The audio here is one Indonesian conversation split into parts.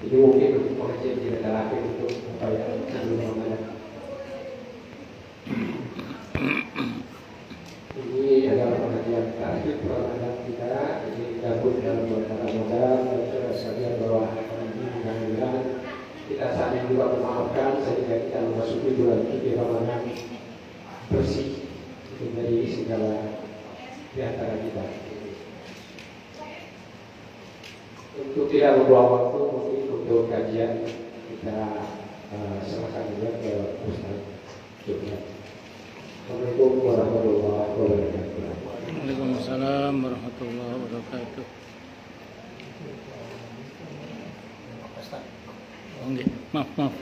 Jadi mungkin untuk pengajian di negara untuk supaya sebelum Ramadan. Ini adalah pengajian terakhir Ramadan kita. Jadi gabung dalam bulan Ramadan dan sekalian bahwa ini mudah-mudahan kita saling juga memaafkan sehingga kita memasuki bulan suci Ramadan bersih dari segala di antara kita. Untuk tidak membuang waktu, mungkin untuk kajian kita serahkan juga ke Ustaz Jumlah. Assalamualaikum warahmatullahi wabarakatuh. Waalaikumsalam warahmatullahi wabarakatuh. Maaf.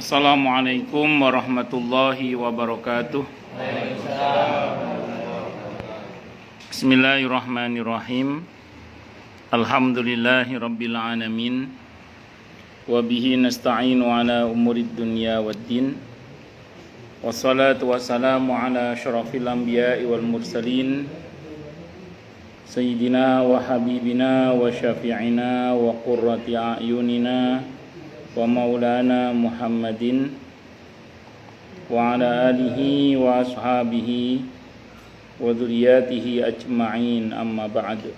Assalamualaikum warahmatullahi wabarakatuh. Bismillahirrahmanirrahim. Alhamdulillahi rabbil alamin. Wa bihi nasta'inu ala umurid dunya waddin. Wassalatu wassalamu ala asyrafil anbiya'i wal mursalin. Sayyidina wa habibina wa syafi'ina wa qurrati a'yunina wa maulana Muhammadin wa ala alihi wa ashabihi wa dzurriyyatihi ajma'in, amma ba'd.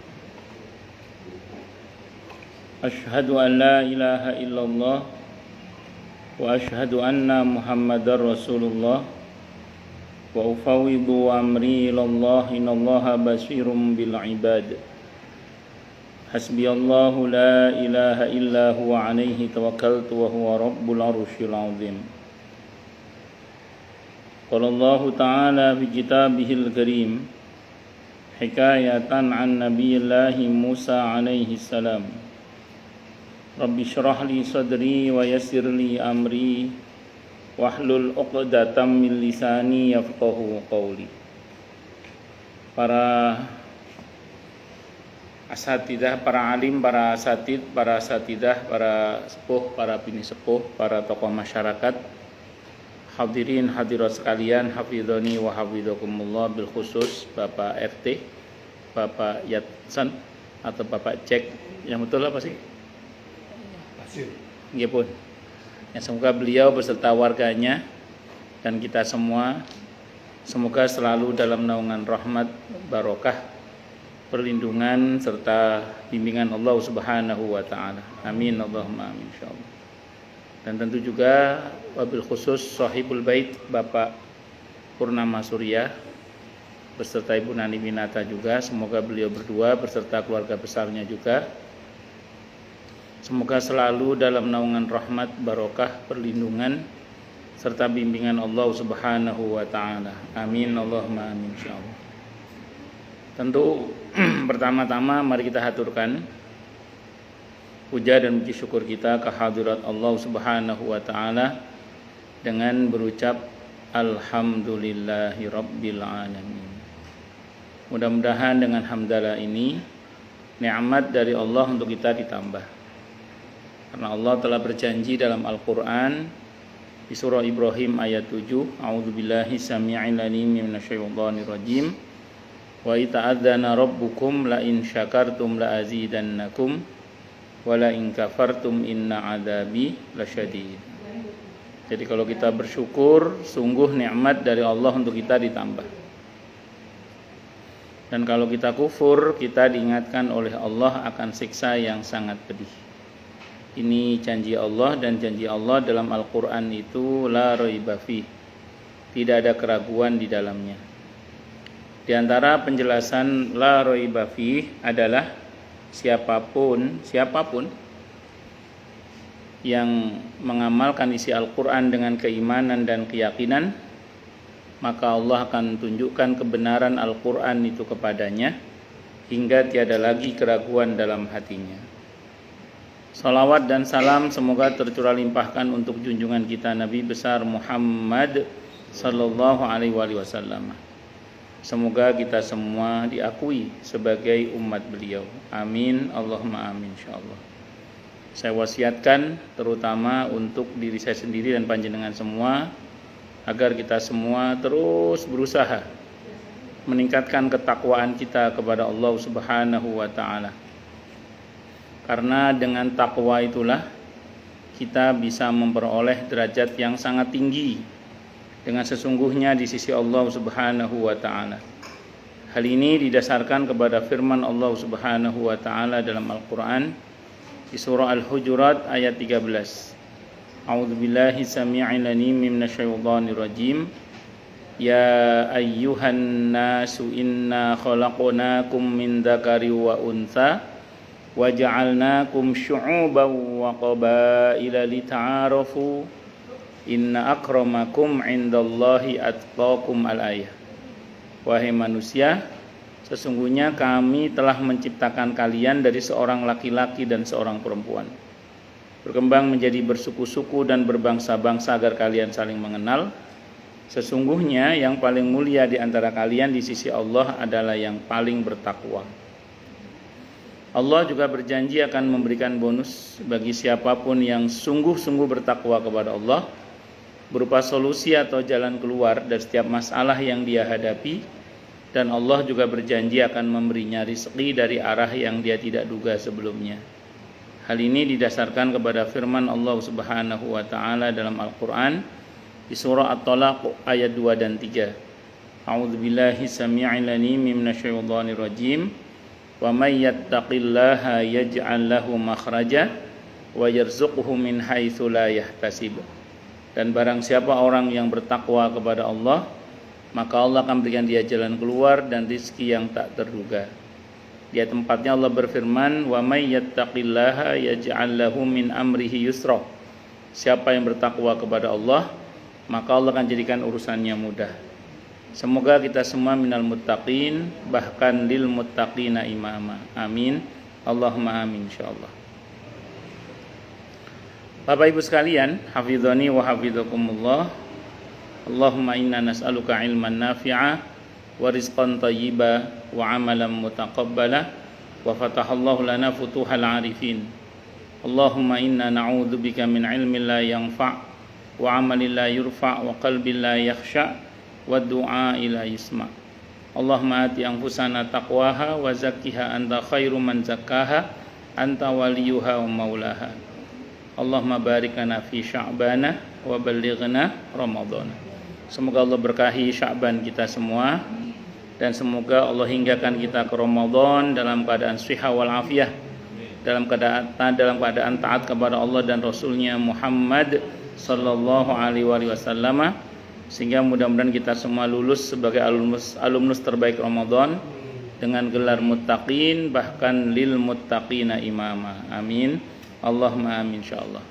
Asyhadu an la ilaha illallah wa asyhadu anna Muhammadar Rasulullah wa ufawwidu amri ilallah innallaha basirum bil ibad. Hasbiyallahu la ilaha illa huwa alaihi tawakkaltu wa huwa rabbul arsyil azim. Qala Allah ta'ala fi kitabihil karim hikayatan an nabiyillahi Musa alaihi salam. Rabbi syrah li sadri wa yassir li amri wahlul 'uqdatam min lisani yafqahu qawli. Para asatidah, para alim, para asatid, para asatidah, para sepuh, para bini sepuh, para tokoh masyarakat, hadirin hadirat sekalian, hafidhani wa hafidhakumullah, bil khusus Bapak RT, Bapak Yatsan atau Bapak Cek, yang betul apa sih? Nggih pun. Ya, semoga beliau beserta warganya dan kita semua semoga selalu dalam naungan rahmat, barokah, perlindungan serta bimbingan Allah Subhanahu wa taala. Amin Allahumma amin insyaallah. Dan tentu juga wabil khusus sahibul bait Bapak Purnama Surya beserta Ibu Nani Winata juga, semoga beliau berdua beserta keluarga besarnya juga semoga selalu dalam naungan rahmat, barokah, perlindungan serta bimbingan Allah Subhanahu wa taala. Amin Allahumma amin insyaallah. Tentu pertama-tama mari kita haturkan puja dan puji syukur kita kehadirat Allah Subhanahu wa taala dengan berucap alhamdulillahi rabbil alamin. Mudah-mudahan dengan hamdalah ini nikmat dari Allah untuk kita ditambah. Karena Allah telah berjanji dalam Al-Qur'an di surah Ibrahim ayat 7, a'udzubillahi samii'il 'alim minasyaitonir rajim. Wa ita'adzana rabbukum la in syakartum la azidannakum wa la in kafartum inna 'adzabi lasyadid. Jadi kalau kita bersyukur, sungguh nikmat dari Allah untuk kita ditambah. Dan kalau kita kufur, kita diingatkan oleh Allah akan siksa yang sangat pedih. Ini janji Allah, dan janji Allah dalam Al-Qur'an itu la raiba fih. Tidak ada keraguan di dalamnya. Di antara penjelasan la raiba fih adalah siapapun yang mengamalkan isi Al-Qur'an dengan keimanan dan keyakinan, maka Allah akan tunjukkan kebenaran Al-Qur'an itu kepadanya hingga tiada lagi keraguan dalam hatinya. Salawat dan salam semoga tercurah limpahkan untuk junjungan kita Nabi besar Muhammad sallallahu alaihi wasallam. Semoga kita semua diakui sebagai umat beliau. Amin Allahumma amin insyaallah. Saya wasiatkan terutama untuk diri saya sendiri dan panjenengan semua agar kita semua terus berusaha meningkatkan ketakwaan kita kepada Allah Subhanahu wa taala. Karena dengan takwa itulah kita bisa memperoleh derajat yang sangat tinggi dengan sesungguhnya di sisi Allah Subhanahu wa taala. Hal ini didasarkan kepada firman Allah Subhanahu wa taala dalam Al-Qur'an di surah Al-Hujurat ayat 13. A'udzubillahi samii'il 'aliim minasyaitonir rajim. Ya ayyuhan nasu inna khalaqnakum min dzakari wa untha wa ja'alnakum syu'uban wa qabaila lita'arafu inna akramakum 'indallahi atqakum al-ayah. Wahai manusia, sesungguhnya kami telah menciptakan kalian dari seorang laki-laki dan seorang perempuan, berkembang menjadi bersuku-suku dan berbangsa-bangsa agar kalian saling mengenal. Sesungguhnya yang paling mulia di antara kalian di sisi Allah adalah yang paling bertakwa. Allah juga berjanji akan memberikan bonus bagi siapapun yang sungguh-sungguh bertakwa kepada Allah, berupa solusi atau jalan keluar dari setiap masalah yang dia hadapi, dan Allah juga berjanji akan memberinya rezeki dari arah yang dia tidak duga sebelumnya. Hal ini didasarkan kepada firman Allah Subhanahu wa taala dalam Al-Qur'an di surah At-Talaq ayat 2 dan 3. A'udzubillahi samii'il 'aliim minasyaitonir rajim. Wa may yattaqillaha yaj'al lahu makhraja wa yarzuqhu min haitsu la yahtasib. Dan barang siapa orang yang bertakwa kepada Allah, maka Allah akan berikan dia jalan keluar dan rezeki yang tak terduga. Di tempatnya Allah berfirman, "Wa may yattaqillaha yaj'al lahu min amrihi yusra." Siapa yang bertakwa kepada Allah, maka Allah akan jadikan urusannya mudah. Semoga kita semua minal muttaqin, bahkan lil muttaqina imama. Amin. Allahumma amin insyaallah. Bapak Ibu sekalian, hafizani wa hafizakumullah. Allahumma inna nas'aluka ilman nafi'a wa rizqan thayyiba wa amalan mutaqabbala wa fatahallahu lana futuhal arifin. Allahumma inna na'udzubika min ilmin la yanfa' wa amalin la yurfa' wa qalbin la yakhsha' wa du'a ila yusma'. Allahumma ati anfusana taqwaha wa zakkiha anta khairu man zakkaha anta waliyuha wa maulaha. Allahumma barik lana fi sya'bana wa ballighna ramadhana. Semoga Allah berkahi Sya'ban kita semua, dan semoga Allah hinggakan kita ke Ramadan dalam keadaan shihah wal afiyah, dalam keadaan taat kepada Allah dan Rasulnya Muhammad sallallahu alaihi wasallam, sehingga mudah-mudahan kita semua lulus sebagai alumnus terbaik Ramadan dengan gelar muttaqin, bahkan lil muttaqina imama. Amin. Allahumma amin insyaallah.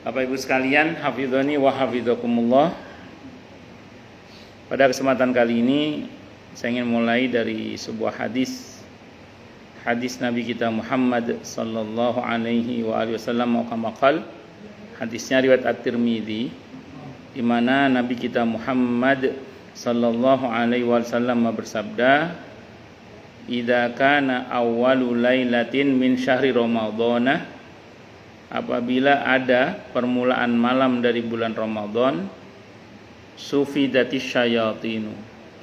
Bapak Ibu sekalian, hafizani wa hafizakumullah. Pada kesempatan kali ini saya ingin mulai dari sebuah hadis Nabi kita Muhammad sallallahu alaihi wa alihi wasallam maqal. Hadisnya riwayat At-Tirmidzi, di mana Nabi kita Muhammad sallallahu alaihi wasallam bersabda, "Idza kana awwalu lailatin min syahri Ramadhana," apabila ada permulaan malam dari bulan Ramadan, "sufidatis syayatinu,"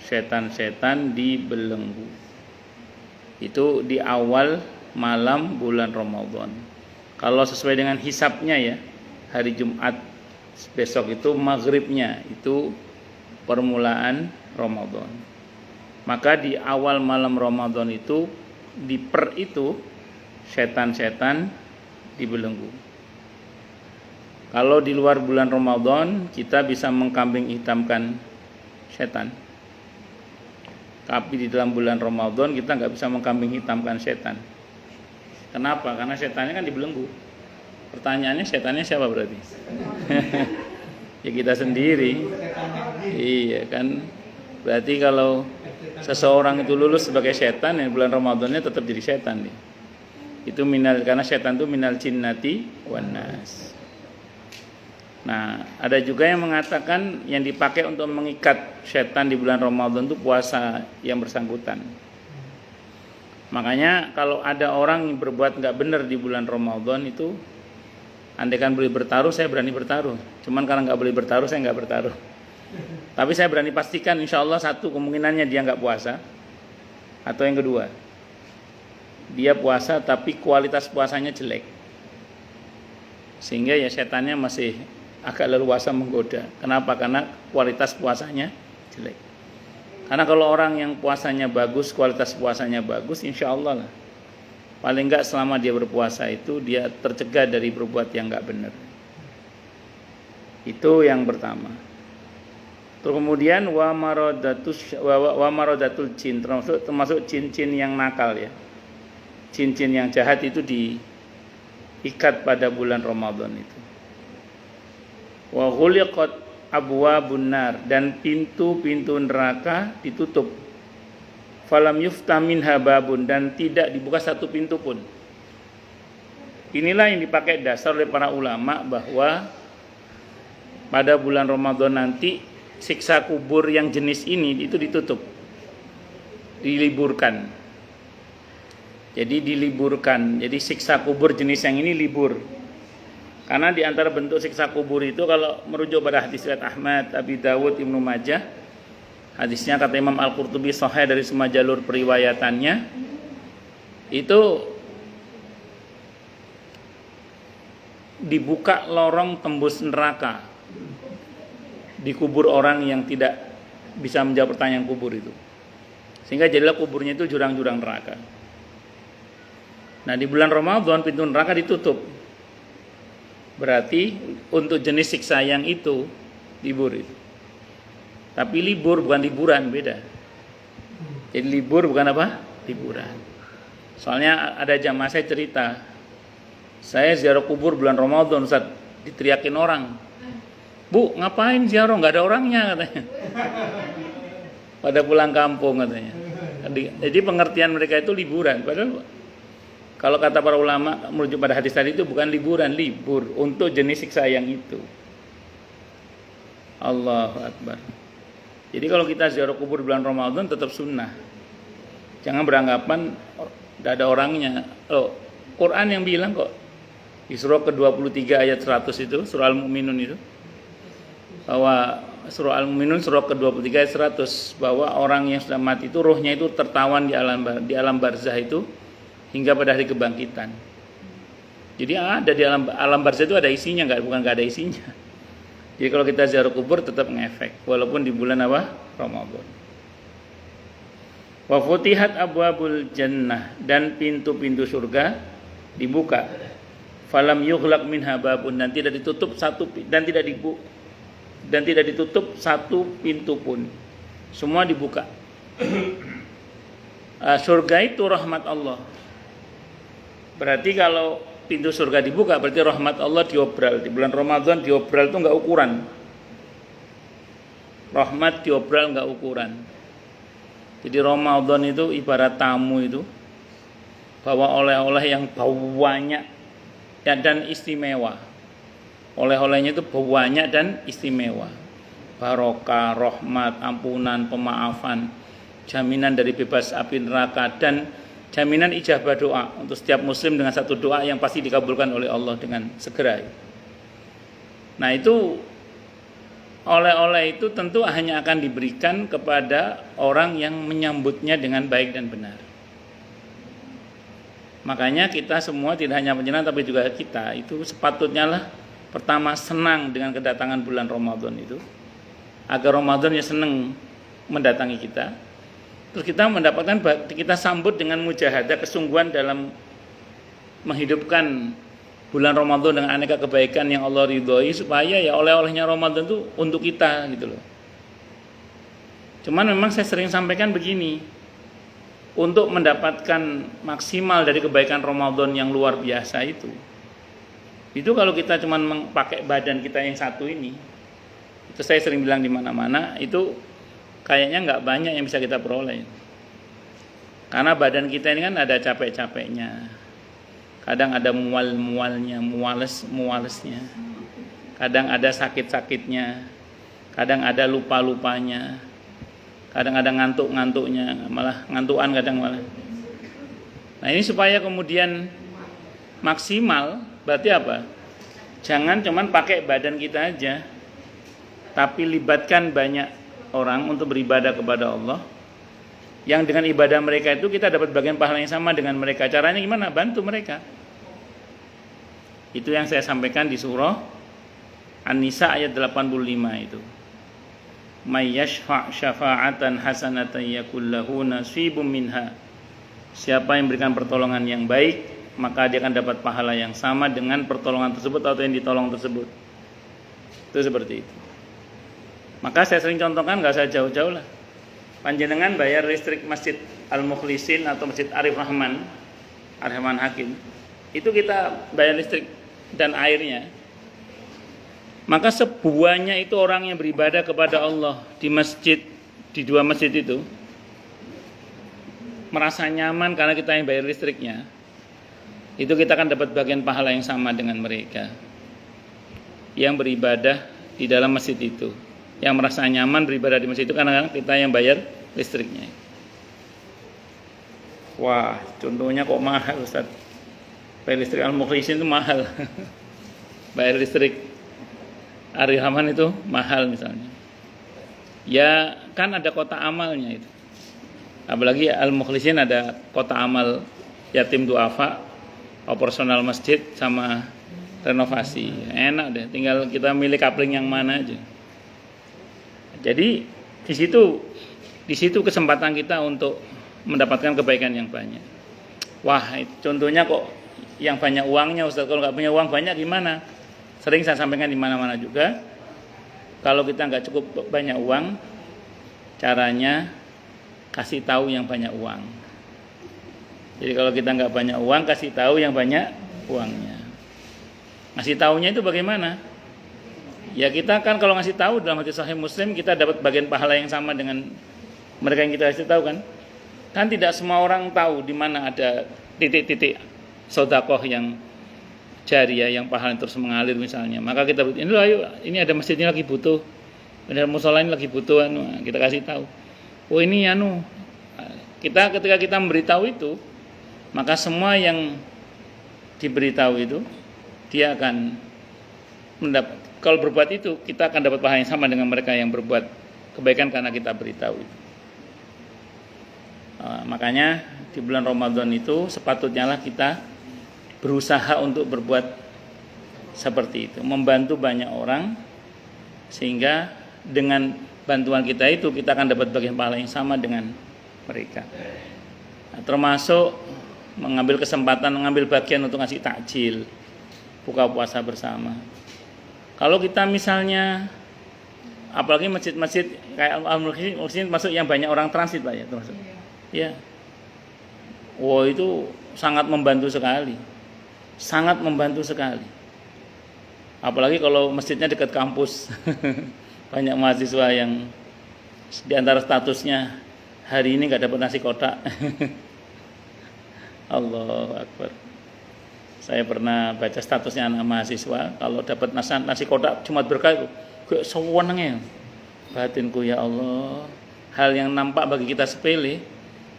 setan-setan dibelenggu. Itu di awal malam bulan Ramadan. Kalau sesuai dengan hisabnya ya, hari Jumat besok itu maghribnya, itu permulaan Ramadan. Maka di awal malam Ramadan itu, itu setan-setan dibelenggu. Kalau di luar bulan Ramadan kita bisa mengkambing hitamkan setan, tapi di dalam bulan Ramadan kita nggak bisa mengkambing hitamkan setan. Kenapa? Karena setannya kan dibelenggu. Pertanyaannya, setannya siapa berarti? Ya kita sendiri. Iya kan. Berarti kalau seseorang itu lulus sebagai setan, ya bulan Ramadannya tetap jadi setan nih. Itu karena setan itu minal jinnati wan nas. Nah, ada juga yang mengatakan yang dipakai untuk mengikat setan di bulan Ramadan itu puasa yang bersangkutan. Makanya kalau ada orang yang berbuat nggak benar di bulan Ramadan itu, andaikan boleh bertaruh, saya berani bertaruh. Cuman karena nggak boleh bertaruh, saya nggak bertaruh. Tapi saya berani pastikan insya Allah satu kemungkinannya dia nggak puasa. Atau yang kedua, dia puasa tapi kualitas puasanya jelek. Sehingga ya setannya masih agak leluasa menggoda. Kenapa? Karena kualitas puasanya jelek. Karena kalau orang yang puasanya bagus, kualitas puasanya bagus, insya Allah lah. Paling enggak selama dia berpuasa itu dia tercegah dari berbuat yang enggak benar. Itu yang pertama. Terus kemudian wa maradatul jin, termasuk jin-jin yang nakal ya. Jin-jin yang jahat itu diikat pada bulan Ramadan itu. Wa ghuliqat abwabun nar, dan pintu-pintu neraka ditutup. Falam yufta minha babun, dan tidak dibuka satu pintu pun. Inilah yang dipakai dasar oleh para ulama bahwa pada bulan Ramadan nanti siksa kubur yang jenis ini itu ditutup, diliburkan. Jadi diliburkan. Jadi siksa kubur jenis yang ini libur. Karena di antara bentuk siksa kubur itu kalau merujuk pada hadis riwayat Ahmad, Abi Dawud, Ibnu Majah, hadisnya kata Imam Al-Qurtubi sahih dari semua jalur periwayatannya, itu dibuka lorong tembus neraka di kubur orang yang tidak bisa menjawab pertanyaan kubur itu, sehingga jadilah kuburnya itu jurang-jurang neraka. Nah di bulan Ramadan pintu neraka ditutup, berarti untuk jenis siksa yang itu libur itu. Tapi libur bukan liburan, beda. Jadi libur bukan apa? Liburan. Soalnya ada jamaah saya cerita, saya ziarah kubur bulan Ramadan, Ustaz, diteriakin orang, Bu, ngapain ziarah? Nggak ada orangnya katanya. Pada pulang kampung katanya. Jadi pengertian mereka itu liburan. Padahal kalau kata para ulama merujuk pada hadis tadi itu bukan liburan, libur untuk jenis siksa yang itu. Allahu Akbar. Jadi kalau kita ziarah kubur bulan Ramadan tetap sunnah. Jangan beranggapan tidak ada orangnya. Loh, Quran yang bilang kok di surah ke-23 ayat 100 itu, surah Al-Mu'minun itu, bahwa surah Al-Mu'minun surah ke-23 ayat 100, bahwa orang yang sudah mati itu rohnya itu tertawan di alam barzah itu hingga pada hari kebangkitan. Jadi ada di alam barzah itu ada isinya, bukan nggak ada isinya. Jadi kalau kita ziarah kubur tetap ngefek walaupun di bulan apa? Ramadan. Wa futihat abwabul jannah, dan pintu-pintu surga dibuka. Falam yughlaq minha babun, dan tidak ditutup tidak ditutup satu pintu pun. Semua dibuka. Surga itu rahmat Allah. Berarti kalau pintu surga dibuka berarti rahmat Allah diobral. Di bulan Ramadan diobral itu enggak ukuran. Rahmat diobral enggak ukuran. Jadi Ramadan itu ibarat tamu itu bawa oleh-oleh yang banyak dan istimewa. Oleh-olehnya itu banyak dan istimewa. Barokah, rahmat, ampunan, pemaafan, jaminan dari bebas api neraka, dan jaminan ijabah doa untuk setiap muslim dengan satu doa yang pasti dikabulkan oleh Allah dengan segera. Nah itu oleh-oleh itu tentu hanya akan diberikan kepada orang yang menyambutnya dengan baik dan benar. Makanya kita semua tidak hanya penjenengan tapi juga kita itu sepatutnya lah pertama senang dengan kedatangan bulan Ramadan itu, agar Ramadannya senang mendatangi kita. Terus kita mendapatkan, kita sambut dengan mujahadah, kesungguhan dalam menghidupkan bulan Ramadan dengan aneka kebaikan yang Allah ridhoi, supaya ya oleh-olehnya Ramadan itu untuk kita gitu loh. Cuman memang saya sering sampaikan begini, untuk mendapatkan maksimal dari kebaikan Ramadan yang luar biasa itu kalau kita cuma pakai badan kita yang satu ini, itu saya sering bilang di mana-mana, itu kayaknya nggak banyak yang bisa kita peroleh. Karena badan kita ini kan ada capek-capeknya, kadang ada mual-mualnya, mualesnya, kadang ada sakit-sakitnya, kadang ada lupa-lupanya, kadang ada ngantuk-ngantuknya, malah ngantukan kadang malah. Nah ini supaya kemudian maksimal, berarti apa? Jangan cuman pakai badan kita aja, tapi libatkan banyak orang untuk beribadah kepada Allah, yang dengan ibadah mereka itu kita dapat bagian pahala yang sama dengan mereka. Caranya gimana? Bantu mereka. Itu yang saya sampaikan di surah An-Nisa ayat 85 itu. May yashfa' syafa'atan hasanatan yakul lahu nasibum minha. Siapa yang berikan pertolongan yang baik, maka dia akan dapat pahala yang sama dengan pertolongan tersebut atau yang ditolong tersebut. Itu seperti itu. Maka saya sering contohkan, enggak usah jauh-jauh lah. Panjenengan bayar listrik Masjid Al-Mukhlisin atau Masjid Arif Rahman Hakim. Itu kita bayar listrik dan airnya. Maka sebuahnya itu orang yang beribadah kepada Allah di masjid, di dua masjid itu merasa nyaman karena kita yang bayar listriknya. Itu kita akan dapat bagian pahala yang sama dengan mereka yang beribadah di dalam masjid itu. Yang merasa nyaman beribadah di masjid itu karena kita yang bayar listriknya. Wah, contohnya kok mahal, Ustaz. Bayar listrik Al-Mukhlisin itu mahal. Bayar listrik Arif Rahman itu mahal misalnya. Ya kan ada kota amalnya itu. Apalagi Al-Mukhlisin ada kota amal yatim duafa, operasional masjid sama renovasi. Enak deh, tinggal kita milih kapling yang mana aja. Jadi di situ kesempatan kita untuk mendapatkan kebaikan yang banyak. Wah, contohnya kok yang banyak uangnya, Ustaz. Kalau nggak punya uang banyak gimana? Sering saya sampaikan di mana-mana juga. Kalau kita nggak cukup banyak uang, caranya kasih tahu yang banyak uang. Jadi kalau kita nggak banyak uang, kasih tahu yang banyak uangnya. Ngasih tahunya itu bagaimana? Ya kita kan kalau ngasih tahu dalam hadis Sahih Muslim, kita dapat bagian pahala yang sama dengan mereka yang kita kasih tahu kan? Kan tidak semua orang tahu di mana ada titik-titik sedekah yang jariah yang pahala terus mengalir misalnya. Maka kita ini loh, ayo, ini ada masjidnya lagi butuh, ada musola ini lagi butuh, kita kasih tahu. Oh ini kita ketika kita memberitahu itu, maka semua yang diberitahu itu dia akan mendapat. Kalau berbuat itu, kita akan dapat pahala yang sama dengan mereka yang berbuat kebaikan karena kita beritahu itu. Makanya di bulan Ramadan itu sepatutnya lah kita berusaha untuk berbuat seperti itu, membantu banyak orang, sehingga dengan bantuan kita itu kita akan dapat bagian pahala yang sama dengan mereka. Termasuk mengambil kesempatan, mengambil bagian untuk ngasih takjil, buka puasa bersama. Kalau kita misalnya, apalagi masjid-masjid kayak Al-Mukhlisin masuk yang banyak orang transit Pak ya, termasuk. Ya. Wow, itu sangat membantu sekali. Sangat membantu sekali. Apalagi kalau masjidnya dekat kampus. Banyak mahasiswa yang di antara statusnya hari ini enggak dapat nasi kotak. Allahu Akbar. Saya pernah baca statusnya anak mahasiswa, kalau dapat nasi kotak cuma berkah itu, gue sewenangnya. Batinku ya Allah, hal yang nampak bagi kita sepele,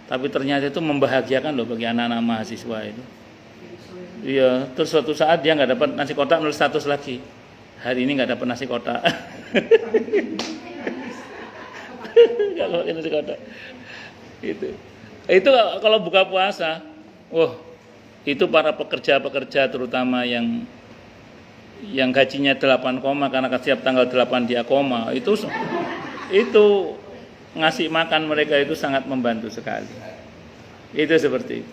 tapi ternyata itu membahagiakan loh bagi anak-anak mahasiswa itu. Iya, terus suatu saat dia nggak dapat nasi kotak, nulis status lagi. Hari ini nggak dapat nasi kotak. Nggak dapat nasi kotak. Itu kalau buka puasa, itu para pekerja-pekerja terutama yang gajinya 8 koma karena setiap tanggal 8 dia koma, itu ngasih makan mereka itu sangat membantu sekali. Itu seperti itu.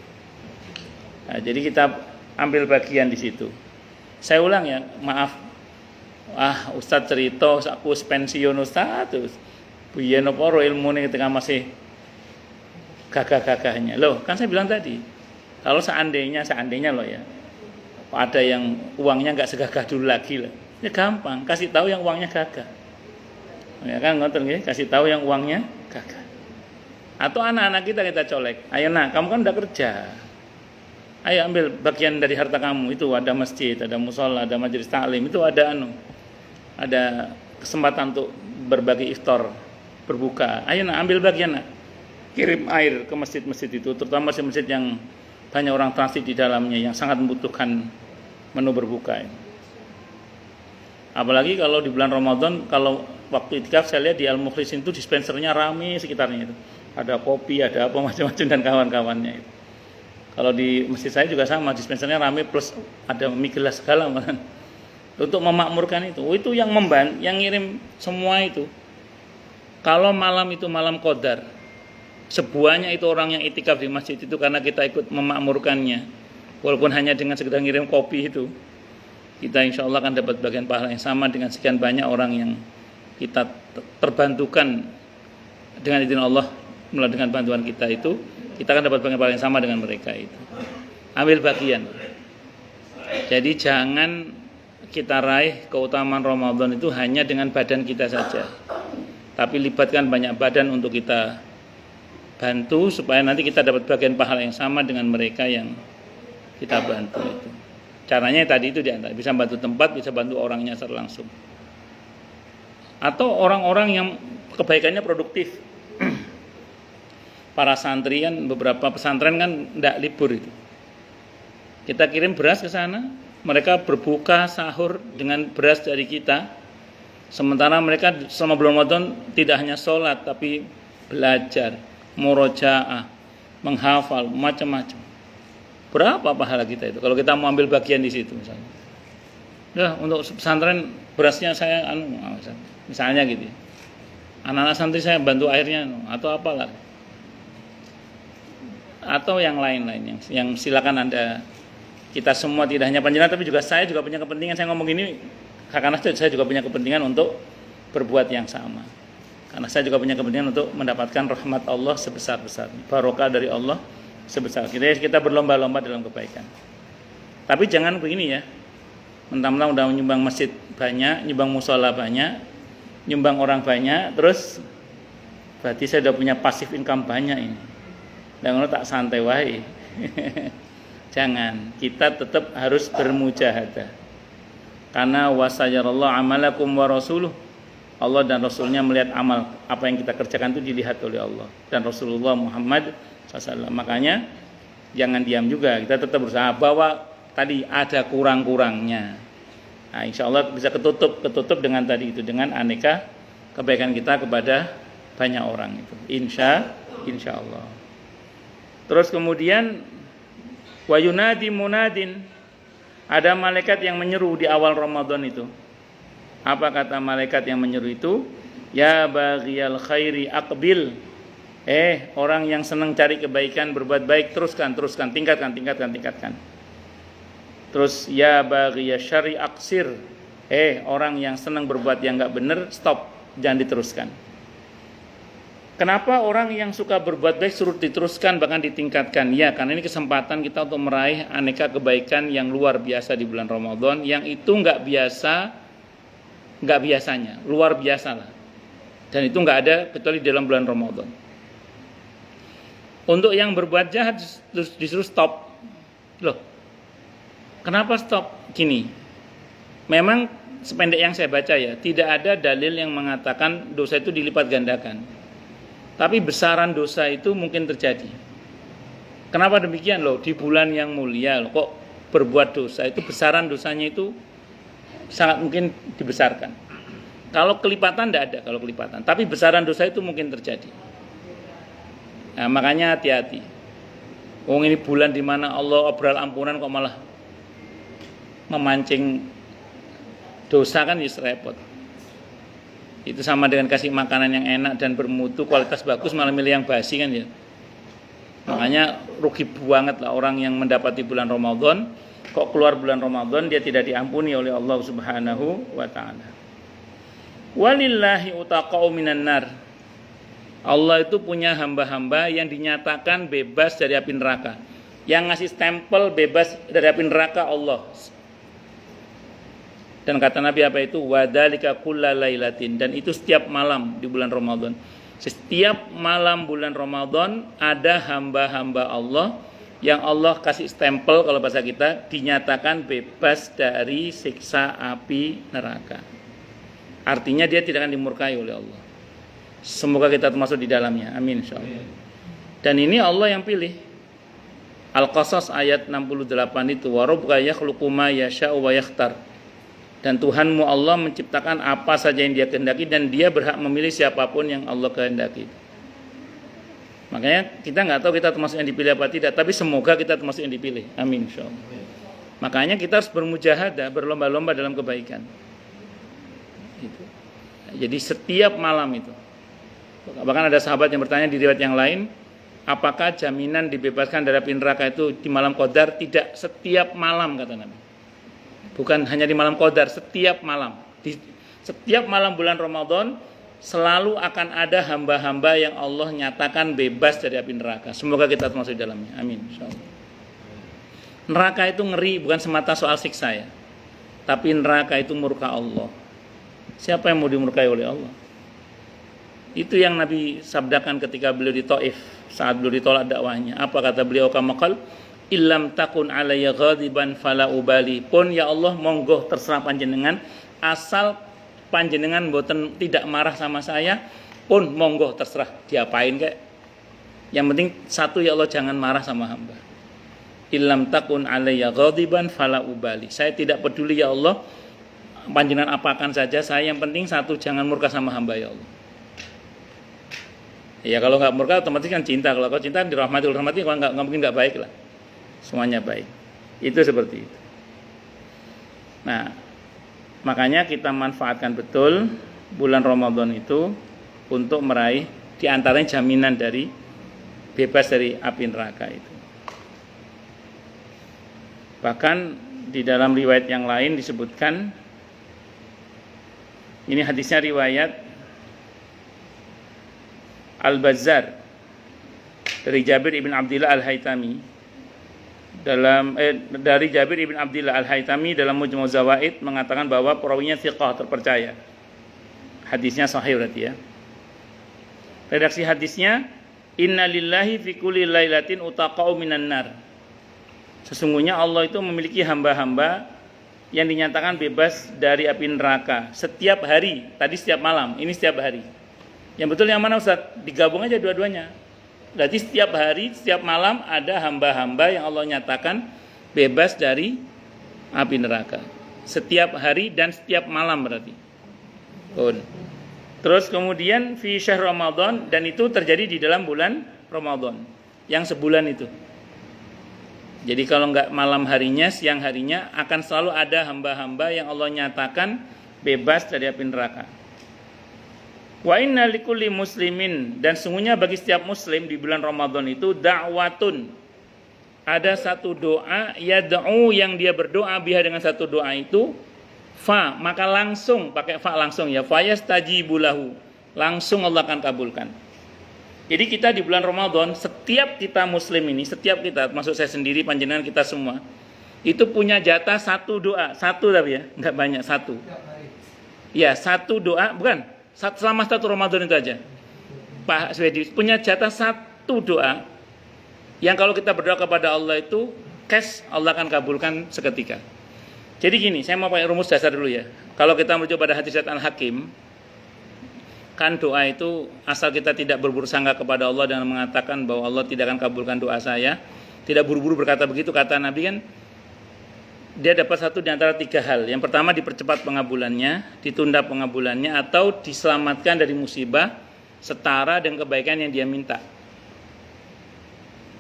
Nah, jadi kita ambil bagian di situ. Saya ulang ya, maaf. Ustadz cerita aku pensiun Ustadz. Biyen apa ilmune ketika masih gagah-gagahnya. Loh, kan saya bilang tadi, kalau seandainya loh ya, ada yang uangnya nggak segagah dulu lagi lah, ya gampang, kasih tahu yang uangnya gagah. Ya kan, ngoten nggih, kasih tahu yang uangnya gagah. Atau anak-anak kita colek, ayo nak, kamu kan udah kerja, ayo ambil bagian dari harta kamu, itu ada masjid, ada musola, ada majelis taklim, itu ada kesempatan untuk berbagi iftar, berbuka. Ayo nak, ambil bagian nak, kirim air ke masjid-masjid itu, terutama masjid-masjid yang banyak orang transit di dalamnya, yang sangat membutuhkan menu berbuka. Apalagi kalau di bulan Ramadan, kalau waktu itikaf saya lihat di Al-Mukhlisin itu dispensernya rame sekitarnya itu. Ada kopi, ada apa macam-macam dan kawan-kawannya itu. Kalau di masjid saya juga sama, dispensernya rame plus ada mie gelas segala malah. Untuk memakmurkan itu. Itu yang yang ngirim semua itu. Kalau malam itu malam qadar, sebuahnya itu orang yang itikaf di masjid itu karena kita ikut memakmurkannya. Walaupun hanya dengan sekedar ngirim kopi itu, kita insya Allah akan dapat bagian pahala yang sama dengan sekian banyak orang yang kita terbantukan dengan izin Allah melalui dengan bantuan kita itu. Kita akan dapat bagian pahala yang sama dengan mereka itu. Ambil bagian. Jadi jangan kita raih keutamaan Ramadan itu hanya dengan badan kita saja. Tapi libatkan banyak badan untuk kita bantu supaya nanti kita dapat bagian pahala yang sama dengan mereka yang kita bantu itu. Caranya tadi itu diantara bisa bantu tempat, bisa bantu orangnya secara langsung. Atau orang-orang yang kebaikannya produktif. Para santri kan beberapa pesantren kan tidak libur itu. Kita kirim beras ke sana, mereka berbuka sahur dengan beras dari kita. Sementara mereka selama bulan Ramadan tidak hanya sholat tapi belajar, murojaah, menghafal, macam-macam. Berapa pahala kita itu kalau kita mau ambil bagian di situ misalnya. Ya, untuk pesantren berasnya saya misalnya gitu. Anak-anak santri saya bantu airnya atau apalah. Atau yang lain-lain yang silakan Anda, kita semua tidak hanya panjenengan tapi juga saya juga punya kepentingan. Saya ngomong ini karena saya juga punya kepentingan untuk berbuat yang sama. Karena saya juga punya kepentingan untuk mendapatkan rahmat Allah sebesar-besarnya, barokah dari Allah sebesar. Kita berlomba-lomba dalam kebaikan. Tapi jangan begini ya. Mentang-mentang udah nyumbang masjid banyak, nyumbang mushola banyak, nyumbang orang banyak, terus berarti saya udah punya passive income banyak ini. Dan kalau tak santai wae. Jangan, kita tetap harus bermujahadah. Karena wasayarallahu amalakum wa rasuluh. Allah dan Rasulnya melihat amal apa yang kita kerjakan itu dilihat oleh Allah dan Rasulullah Muhammad SAW. Makanya jangan diam juga, kita tetap berusaha bahwa tadi ada kurang-kurangnya. Nah, insya Allah bisa ketutup dengan tadi itu, dengan aneka kebaikan kita kepada banyak orang itu. Insya Allah. Terus kemudian wa yunadi munadin, ada malaikat yang menyeru di awal Ramadan itu. Apa kata malaikat yang menyeru itu? Ya baghiyal khairi aqbil. Orang yang senang cari kebaikan, berbuat baik, teruskan, tingkatkan. Terus ya baghiyal syarri aqsir. Orang yang senang berbuat yang enggak benar, stop, jangan diteruskan. Kenapa orang yang suka berbuat baik suruh diteruskan bahkan ditingkatkan? Ya, karena ini kesempatan kita untuk meraih aneka kebaikan yang luar biasa di bulan Ramadan, yang itu enggak biasanya, luar biasa lah. Dan itu enggak ada kecuali dalam bulan Ramadan. Untuk yang berbuat jahat disuruh stop. Loh, kenapa stop? Gini, memang sependek yang saya baca ya, tidak ada dalil yang mengatakan dosa itu dilipat gandakan. Tapi besaran dosa itu mungkin terjadi. Kenapa demikian loh? Di bulan yang mulia loh, kok berbuat dosa itu besaran dosanya itu sangat mungkin dibesarkan. Kalau kelipatan tidak ada, kalau kelipatan. Tapi besaran dosa itu mungkin terjadi. Nah, makanya hati-hati. Ini bulan di mana Allah obral ampunan kok malah memancing dosa kan ya repot. Itu sama dengan kasih makanan yang enak dan bermutu, kualitas bagus malah milih yang basi kan ya. Makanya rugi banget lah orang yang mendapati bulan Ramadan, kok keluar bulan Ramadan dia tidak diampuni oleh Allah Subhanahu wa taala. Walillahi utaqa'u minan nar. Allah itu punya hamba-hamba yang dinyatakan bebas dari api neraka. Yang ngasih stempel bebas dari api neraka Allah. Dan kata Nabi apa itu? Wadzalika kullalailatin, dan itu setiap malam di bulan Ramadan. Setiap malam bulan Ramadan ada hamba-hamba Allah yang Allah kasih stempel, kalau bahasa kita dinyatakan bebas dari siksa api neraka. Artinya dia tidak akan dimurkai oleh Allah. Semoga kita termasuk di dalamnya. Amin insyaallah. Dan ini Allah yang pilih. Al-Qasas ayat 68 itu, wa rabbuka yakhluqu ma yasha'u wa yakhtar. Dan Tuhanmu Allah menciptakan apa saja yang Dia kehendaki dan Dia berhak memilih siapapun yang Allah kehendaki. Makanya kita nggak tahu kita termasuk yang dipilih apa tidak, tapi semoga kita termasuk yang dipilih. Amin insyaallah. Makanya kita harus bermujahadah, berlomba-lomba dalam kebaikan. Gitu. Jadi setiap malam itu. Bahkan ada sahabat yang bertanya di riwayat yang lain, apakah jaminan dibebaskan dari api neraka itu di malam Qadar? Tidak, setiap malam kata Nabi. Bukan hanya di malam Qadar, setiap malam. Di setiap malam bulan Ramadan selalu akan ada hamba-hamba yang Allah nyatakan bebas dari api neraka. Semoga kita termasuk di dalamnya. Amin insyaallah. Neraka itu ngeri bukan semata soal siksa ya. Tapi neraka itu murka Allah. Siapa yang mau dimurkai oleh Allah? Itu yang Nabi sabdakan ketika beliau di Taif saat beliau ditolak dakwahnya. Apa kata beliau? Kamakal illam takun alayya ghadiban fala ubali. Pun ya Allah monggo terserah panjenengan, asal panjenengan mboten tidak marah sama saya, pun monggo terserah diapain kek. Yang penting satu, ya Allah jangan marah sama hamba. Illam takun alayya ghadiban fala ubali. Saya tidak peduli ya Allah, panjenengan apakan saja saya, yang penting satu, jangan murka sama hamba ya Allah. Ya kalau nggak murka otomatis kan cinta. Kalau kau cinta dirahmati, kalau nggak mungkin nggak baik lah. Semuanya baik. Itu seperti itu. Nah, makanya kita manfaatkan betul bulan Ramadan itu untuk meraih diantaranya jaminan dari bebas dari api neraka itu. Bahkan di dalam riwayat yang lain disebutkan, ini hadisnya riwayat Al-Bazzar dari Jabir ibn Abdillah Al-Haytami. Dari Jabir ibn Abdillah Al-Haytami dalam Mujmu' Zawaid mengatakan bahwa perawinya thiqah, terpercaya. Hadisnya sahih berarti ya. Redaksi hadisnya, inna lillahi fi kulli lailatin utaqa'u minan nar. Sesungguhnya Allah itu memiliki hamba-hamba yang dinyatakan bebas dari api neraka setiap hari. Tadi setiap malam, ini setiap hari. Yang betul yang mana Ustaz? Digabung aja dua-duanya. Berarti setiap hari, setiap malam ada hamba-hamba yang Allah nyatakan bebas dari api neraka. Setiap hari dan setiap malam berarti. Terus kemudian fi syahr Ramadan, dan itu terjadi di dalam bulan Ramadan yang sebulan itu. Jadi kalau enggak malam harinya, siang harinya akan selalu ada hamba-hamba yang Allah nyatakan bebas dari api neraka. Wa inna likulli muslimin, dan sungguhnya bagi setiap muslim di bulan Ramadan itu da'watun, ada satu doa, yad'u yang dia berdoa biha dengan satu doa itu, fa, maka langsung pakai fa langsung ya, fayastajibu lahu, langsung Allah akan kabulkan. Jadi kita di bulan Ramadan, setiap kita muslim ini, setiap kita, termasuk saya sendiri, panjenengan kita semua, itu punya jatah satu doa, satu tapi ya, enggak banyak, satu. Ya, satu doa, bukan selama satu Ramadan itu aja. Pak Swedi punya jatah satu doa yang kalau kita berdoa kepada Allah itu cash, Allah akan kabulkan seketika. Jadi gini, saya mau pakai rumus dasar dulu ya. Kalau kita merujuk pada hadis Al-Hakim, kan doa itu asal kita tidak berburu sangka kepada Allah dan mengatakan bahwa Allah tidak akan kabulkan doa saya, tidak buru-buru berkata begitu, kata Nabi kan, dia dapat satu di antara tiga hal. Yang pertama, dipercepat pengabulannya, ditunda pengabulannya, atau diselamatkan dari musibah setara dengan kebaikan yang dia minta.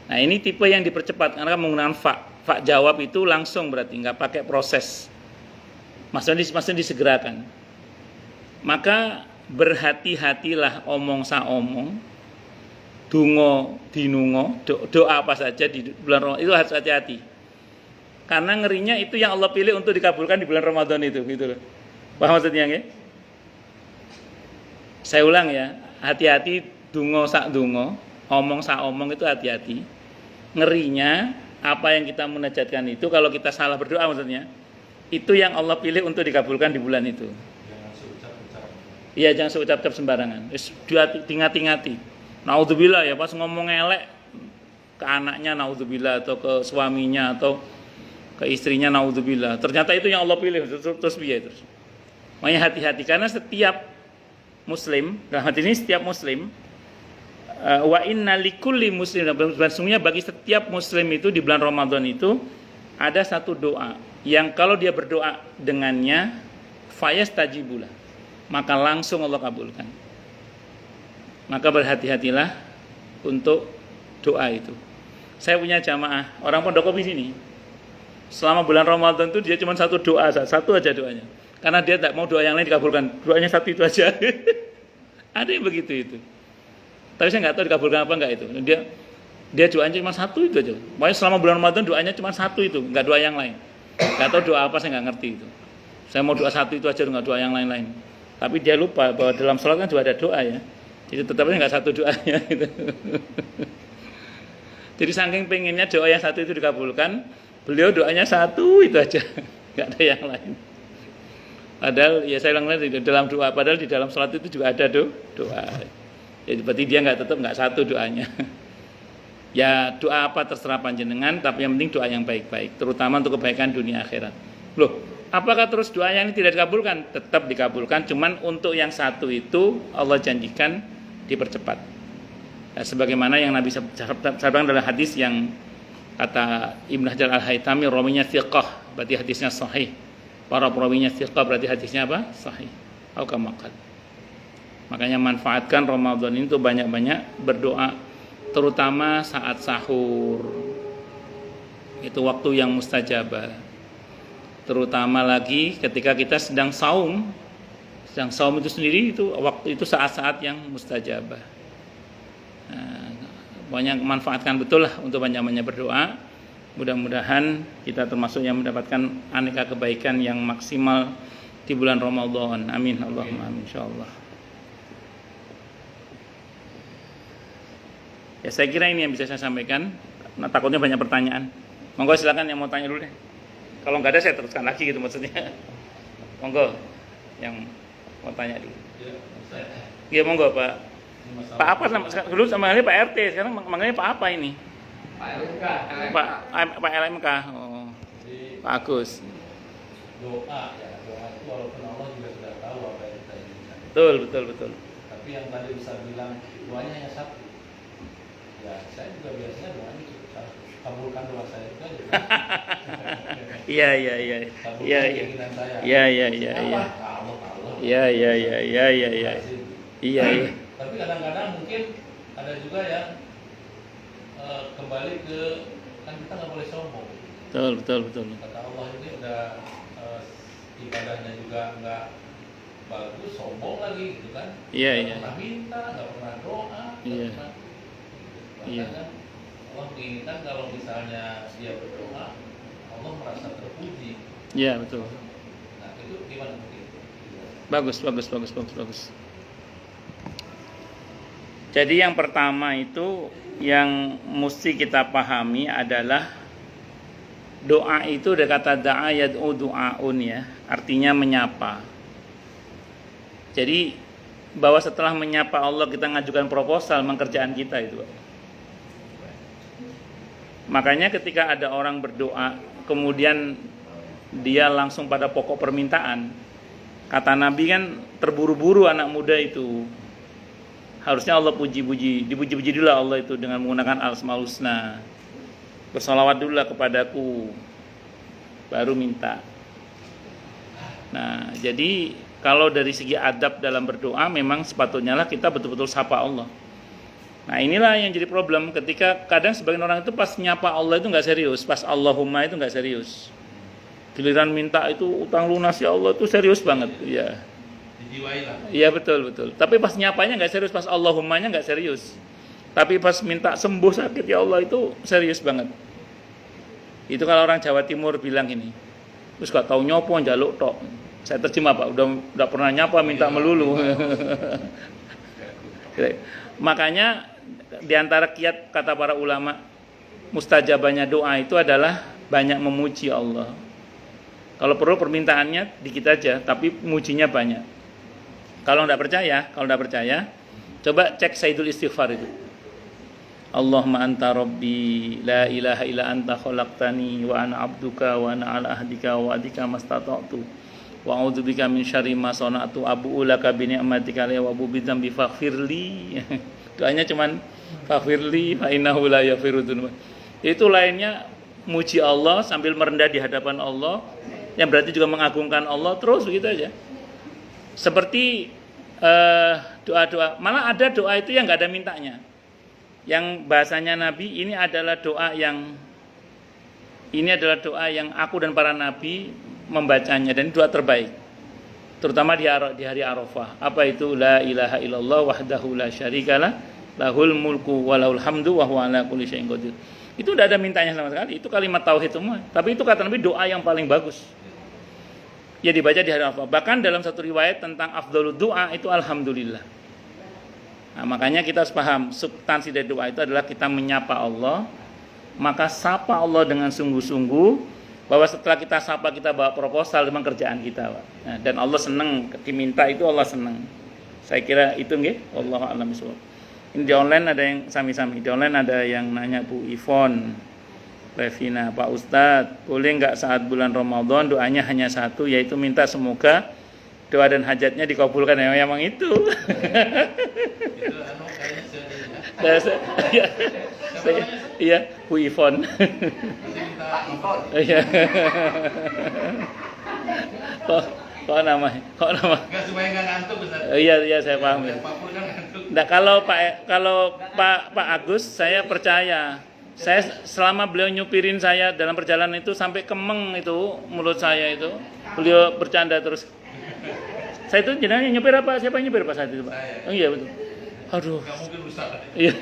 Nah ini tipe yang dipercepat karena menggunakan fa jawab itu langsung, berarti nggak pakai proses. Maksudnya disegerakan. Maka berhati-hatilah omong sa omong, dungo dinungo, doa apa saja di bulan Ramadan itu harus hati-hati. Karena ngerinya itu yang Allah pilih untuk dikabulkan di bulan Ramadan itu, gitu loh. Paham maksudnya nggih? Saya ulang ya, hati-hati dungo sak dungo, omong sak omong itu hati-hati. Ngerinya apa yang kita munajatkan itu kalau kita salah berdoa maksudnya, itu yang Allah pilih untuk dikabulkan di bulan itu. Iya, jangan seucap-ucap sembarangan. Wis diingati-ingati. Naudzubillah ya, pas ngomong elek ke anaknya naudzubillah, atau ke suaminya, atau ke istrinya naudzubillah. Ternyata itu yang Allah pilih, terus biaya terus. Makanya hati-hati, karena setiap muslim, dalam hati ini setiap muslim, wa inna likulli muslim, dan sungguhnya bagi setiap muslim itu di bulan Ramadan itu ada satu doa yang kalau dia berdoa dengannya fayastajibulah, maka langsung Allah kabulkan. Maka berhati-hatilah untuk doa itu. Saya punya jamaah orang pondok kopi sini. Selama bulan Ramadan itu dia cuma satu doa, satu aja doanya. Karena dia tak mau doa yang lain dikabulkan, doanya satu itu aja. Ada yang begitu itu. Tapi saya nggak tahu dikabulkan apa enggak itu. Dia doanya cuma satu itu aja. Pokoknya selama bulan Ramadan doanya cuma satu itu, nggak doa yang lain. Nggak tahu doa apa, saya nggak ngerti itu. Saya mau doa satu itu aja, nggak doa yang lain-lain. Tapi dia lupa bahwa dalam sholat kan juga ada doa ya. Jadi tetapnya nggak satu doanya gitu. Jadi saking pengennya doa yang satu itu dikabulkan, beliau doanya satu itu aja, nggak ada yang lain. Padahal ya saya bilang tadi dalam doa, padahal di dalam sholat itu juga ada doa. Jadi berarti dia tetap nggak satu doanya. Ya doa apa terserah panjenengan, tapi yang penting doa yang baik-baik, terutama untuk kebaikan dunia akhirat. Loh, apakah terus doa yang ini tidak dikabulkan? Tetap dikabulkan, cuman untuk yang satu itu Allah janjikan dipercepat. Nah, sebagaimana yang Nabi sabdakan dalam hadis yang kata Ibnu Hajar Al-Haytami, rawinya thiqah, berarti hadisnya sahih. Para perawinya thiqah berarti hadisnya apa? Sahih. Al-Kamakal. Makanya manfaatkan Ramadan ini tuh banyak-banyak berdoa, terutama saat sahur. Itu waktu yang mustajabah. Terutama lagi ketika kita sedang saum. Sedang saum itu sendiri itu waktu itu saat-saat yang mustajabah. Nah, banyak manfaatkan betul lah untuk banyak-banyak berdoa. Mudah-mudahan kita termasuk yang mendapatkan aneka kebaikan yang maksimal di bulan Ramadan. Amin Allahumma amin insyaallah. Ya saya kira ini yang bisa saya sampaikan. Nah, takutnya banyak pertanyaan. Monggo silakan yang mau tanya dulu deh. Kalau nggak ada saya teruskan lagi gitu maksudnya. Monggo yang mau tanya dulu. Ya monggo Pak. Pak apa dulu sama pak RT, sekarang manggilnya Pak apa ini? Pak LMK. Pak LMK. Oh. Pak Agus. Doa itu walaupun Allah juga sudah tahu apa yang kita inginkan. Betul. Tapi yang tadi Ustaz bilang doanya hanya satu. Ya, saya juga biasanya doanya kabulkan doa saya juga. Iya. Keinginan saya. Iya. Allah. Iya. Tapi kadang-kadang mungkin ada juga yang kembali ke kan kita nggak boleh sombong. Betul. Kata Allah ini udah ibadahnya juga nggak bagus, sombong lagi gitu kan. Iya. Nggak pernah minta, nggak pernah doa. Iya. Kan Allah menginginkan kalau misalnya dia berdoa, Allah merasa terpuji. Iya betul. Nah itu gimana mungkin? Bagus. Jadi yang pertama itu yang mesti kita pahami adalah doa itu ada kata da'a yad'u du'aun ya, artinya menyapa. Jadi bahwa setelah menyapa Allah kita ngajukan proposal mengerjaan kita itu. Makanya ketika ada orang berdoa kemudian dia langsung pada pokok permintaan, kata Nabi kan terburu-buru anak muda itu. Harusnya Allah dipuji-puji dulu Allah itu dengan menggunakan al-asmaul husna. Bersalawat dulu kepadaku, baru minta. Nah, jadi kalau dari segi adab dalam berdoa memang sepatutnya lah kita betul-betul sapa Allah. Nah inilah yang jadi problem ketika kadang sebagian orang itu pas nyapa Allah itu nggak serius, pas Allahumma itu nggak serius. Giliran minta itu utang lunas ya Allah itu serius banget, ya. Dijiwai lah. Iya betul. Tapi pas nyapanya nggak serius, pas Allahummanya nggak serius. Tapi pas minta sembuh sakit ya Allah itu serius banget. Itu kalau orang Jawa Timur bilang ini, terus gak tahu nyopo njaluk tok. Saya terjemah Pak, udah pernah nyapa minta melulu. Makanya di antara kiat kata para ulama mustajabahnya doa itu adalah banyak memuji Allah. Kalau perlu permintaannya dikit aja, tapi mujinya banyak. Kalau tidak percaya, coba cek Sayyidul Istighfar itu. Allahumma anta rabbi la ilaha illa anta khalaqtani wa ana abduka wa ana ala ahdika wa adika mastata'tu wa a'udzubika min syarri ma sana'tu abu'u laka bi ni'matika wa abu'u bi dzambi faghfirli. Doanya cuman faghfirli fa innahu la yaghfiru dzunub. Itu lainnya muji Allah sambil merendah di hadapan Allah, yang berarti juga mengagungkan Allah, terus begitu aja. Seperti doa-doa, malah ada doa itu yang nggak ada mintanya. Yang bahasanya Nabi, ini adalah doa yang aku dan para nabi membacanya, dan doa terbaik. Terutama di hari Arafah. Apa itu? La ilaha illallah wahdahu la syarikalah lahul mulku wa lahul hamdu wa huwa ala kulli syai'in qadir. Itu tidak ada mintanya sama sekali. Itu kalimat tauhid semua. Tapi itu kata Nabi doa yang paling bagus. Ya dibaca di hari Arafah. Bahkan dalam satu riwayat tentang afdhalud doa itu alhamdulillah. Nah, makanya kita harus paham substansi dari doa itu adalah kita menyapa Allah, maka sapa Allah dengan sungguh-sungguh, bahwa setelah kita sapa kita bawa proposal memang kerjaan kita, Pak. Nah, dan Allah senang diminta itu, Allah senang. Saya kira itu nggih, wallahu a'lam bishawab. Ini di online ada yang sami-sami. Di online ada yang nanya Bu Ivon Levina, Pak Ustadz, boleh nggak saat bulan Ramadan doanya hanya satu, yaitu minta semoga doa dan hajatnya dikabulkan? Ya, memang itu. Itu kayaknya Iya, Bu Ivon. Iya. Kok nama? Enggak supaya enggak ngantuk, Ustaz. Iya, saya paham. Apapun kan ngantuk. Nah, kalau Pak Agus, saya percaya. Saya selama beliau nyupirin saya dalam perjalanan itu sampai kemeng itu mulut saya itu. Beliau bercanda terus. Saya itu jenengan nyupir apa? Siapa yang nyupir Pak saat itu, Pak? Saya. Oh iya betul. Aduh. Enggak mungkin Ustaz. Iya.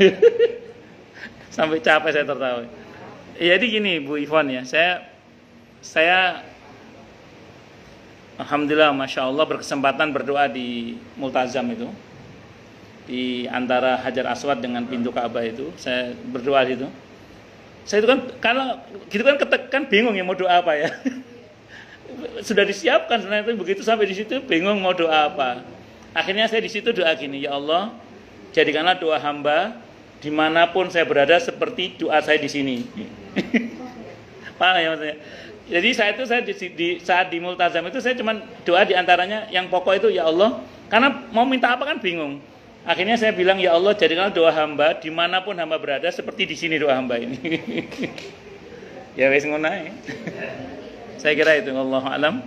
Sampai capek saya tertawa. Jadi gini Bu Ivon ya, saya alhamdulillah, masya Allah berkesempatan berdoa di Multazam itu, di antara Hajar Aswad dengan pintu Ka'bah itu, saya berdoa di situ. Saya itu kan kalau gitu kan bingung ya mau doa apa ya. Sudah disiapkan sebenarnya, itu begitu sampai di situ bingung mau doa apa. Akhirnya saya di situ doa gini, ya Allah, jadikanlah doa hamba dimanapun saya berada seperti doa saya di sini. Paham ya maksudnya? Jadi saat di Multazam itu saya cuma doa diantaranya yang pokok itu ya Allah, karena mau minta apa kan bingung. Akhirnya saya bilang ya Allah jadikanlah doa hamba dimanapun hamba berada seperti di sini doa hamba ini. Ya wes ngono ae. Saya kira itu, wallahu alam.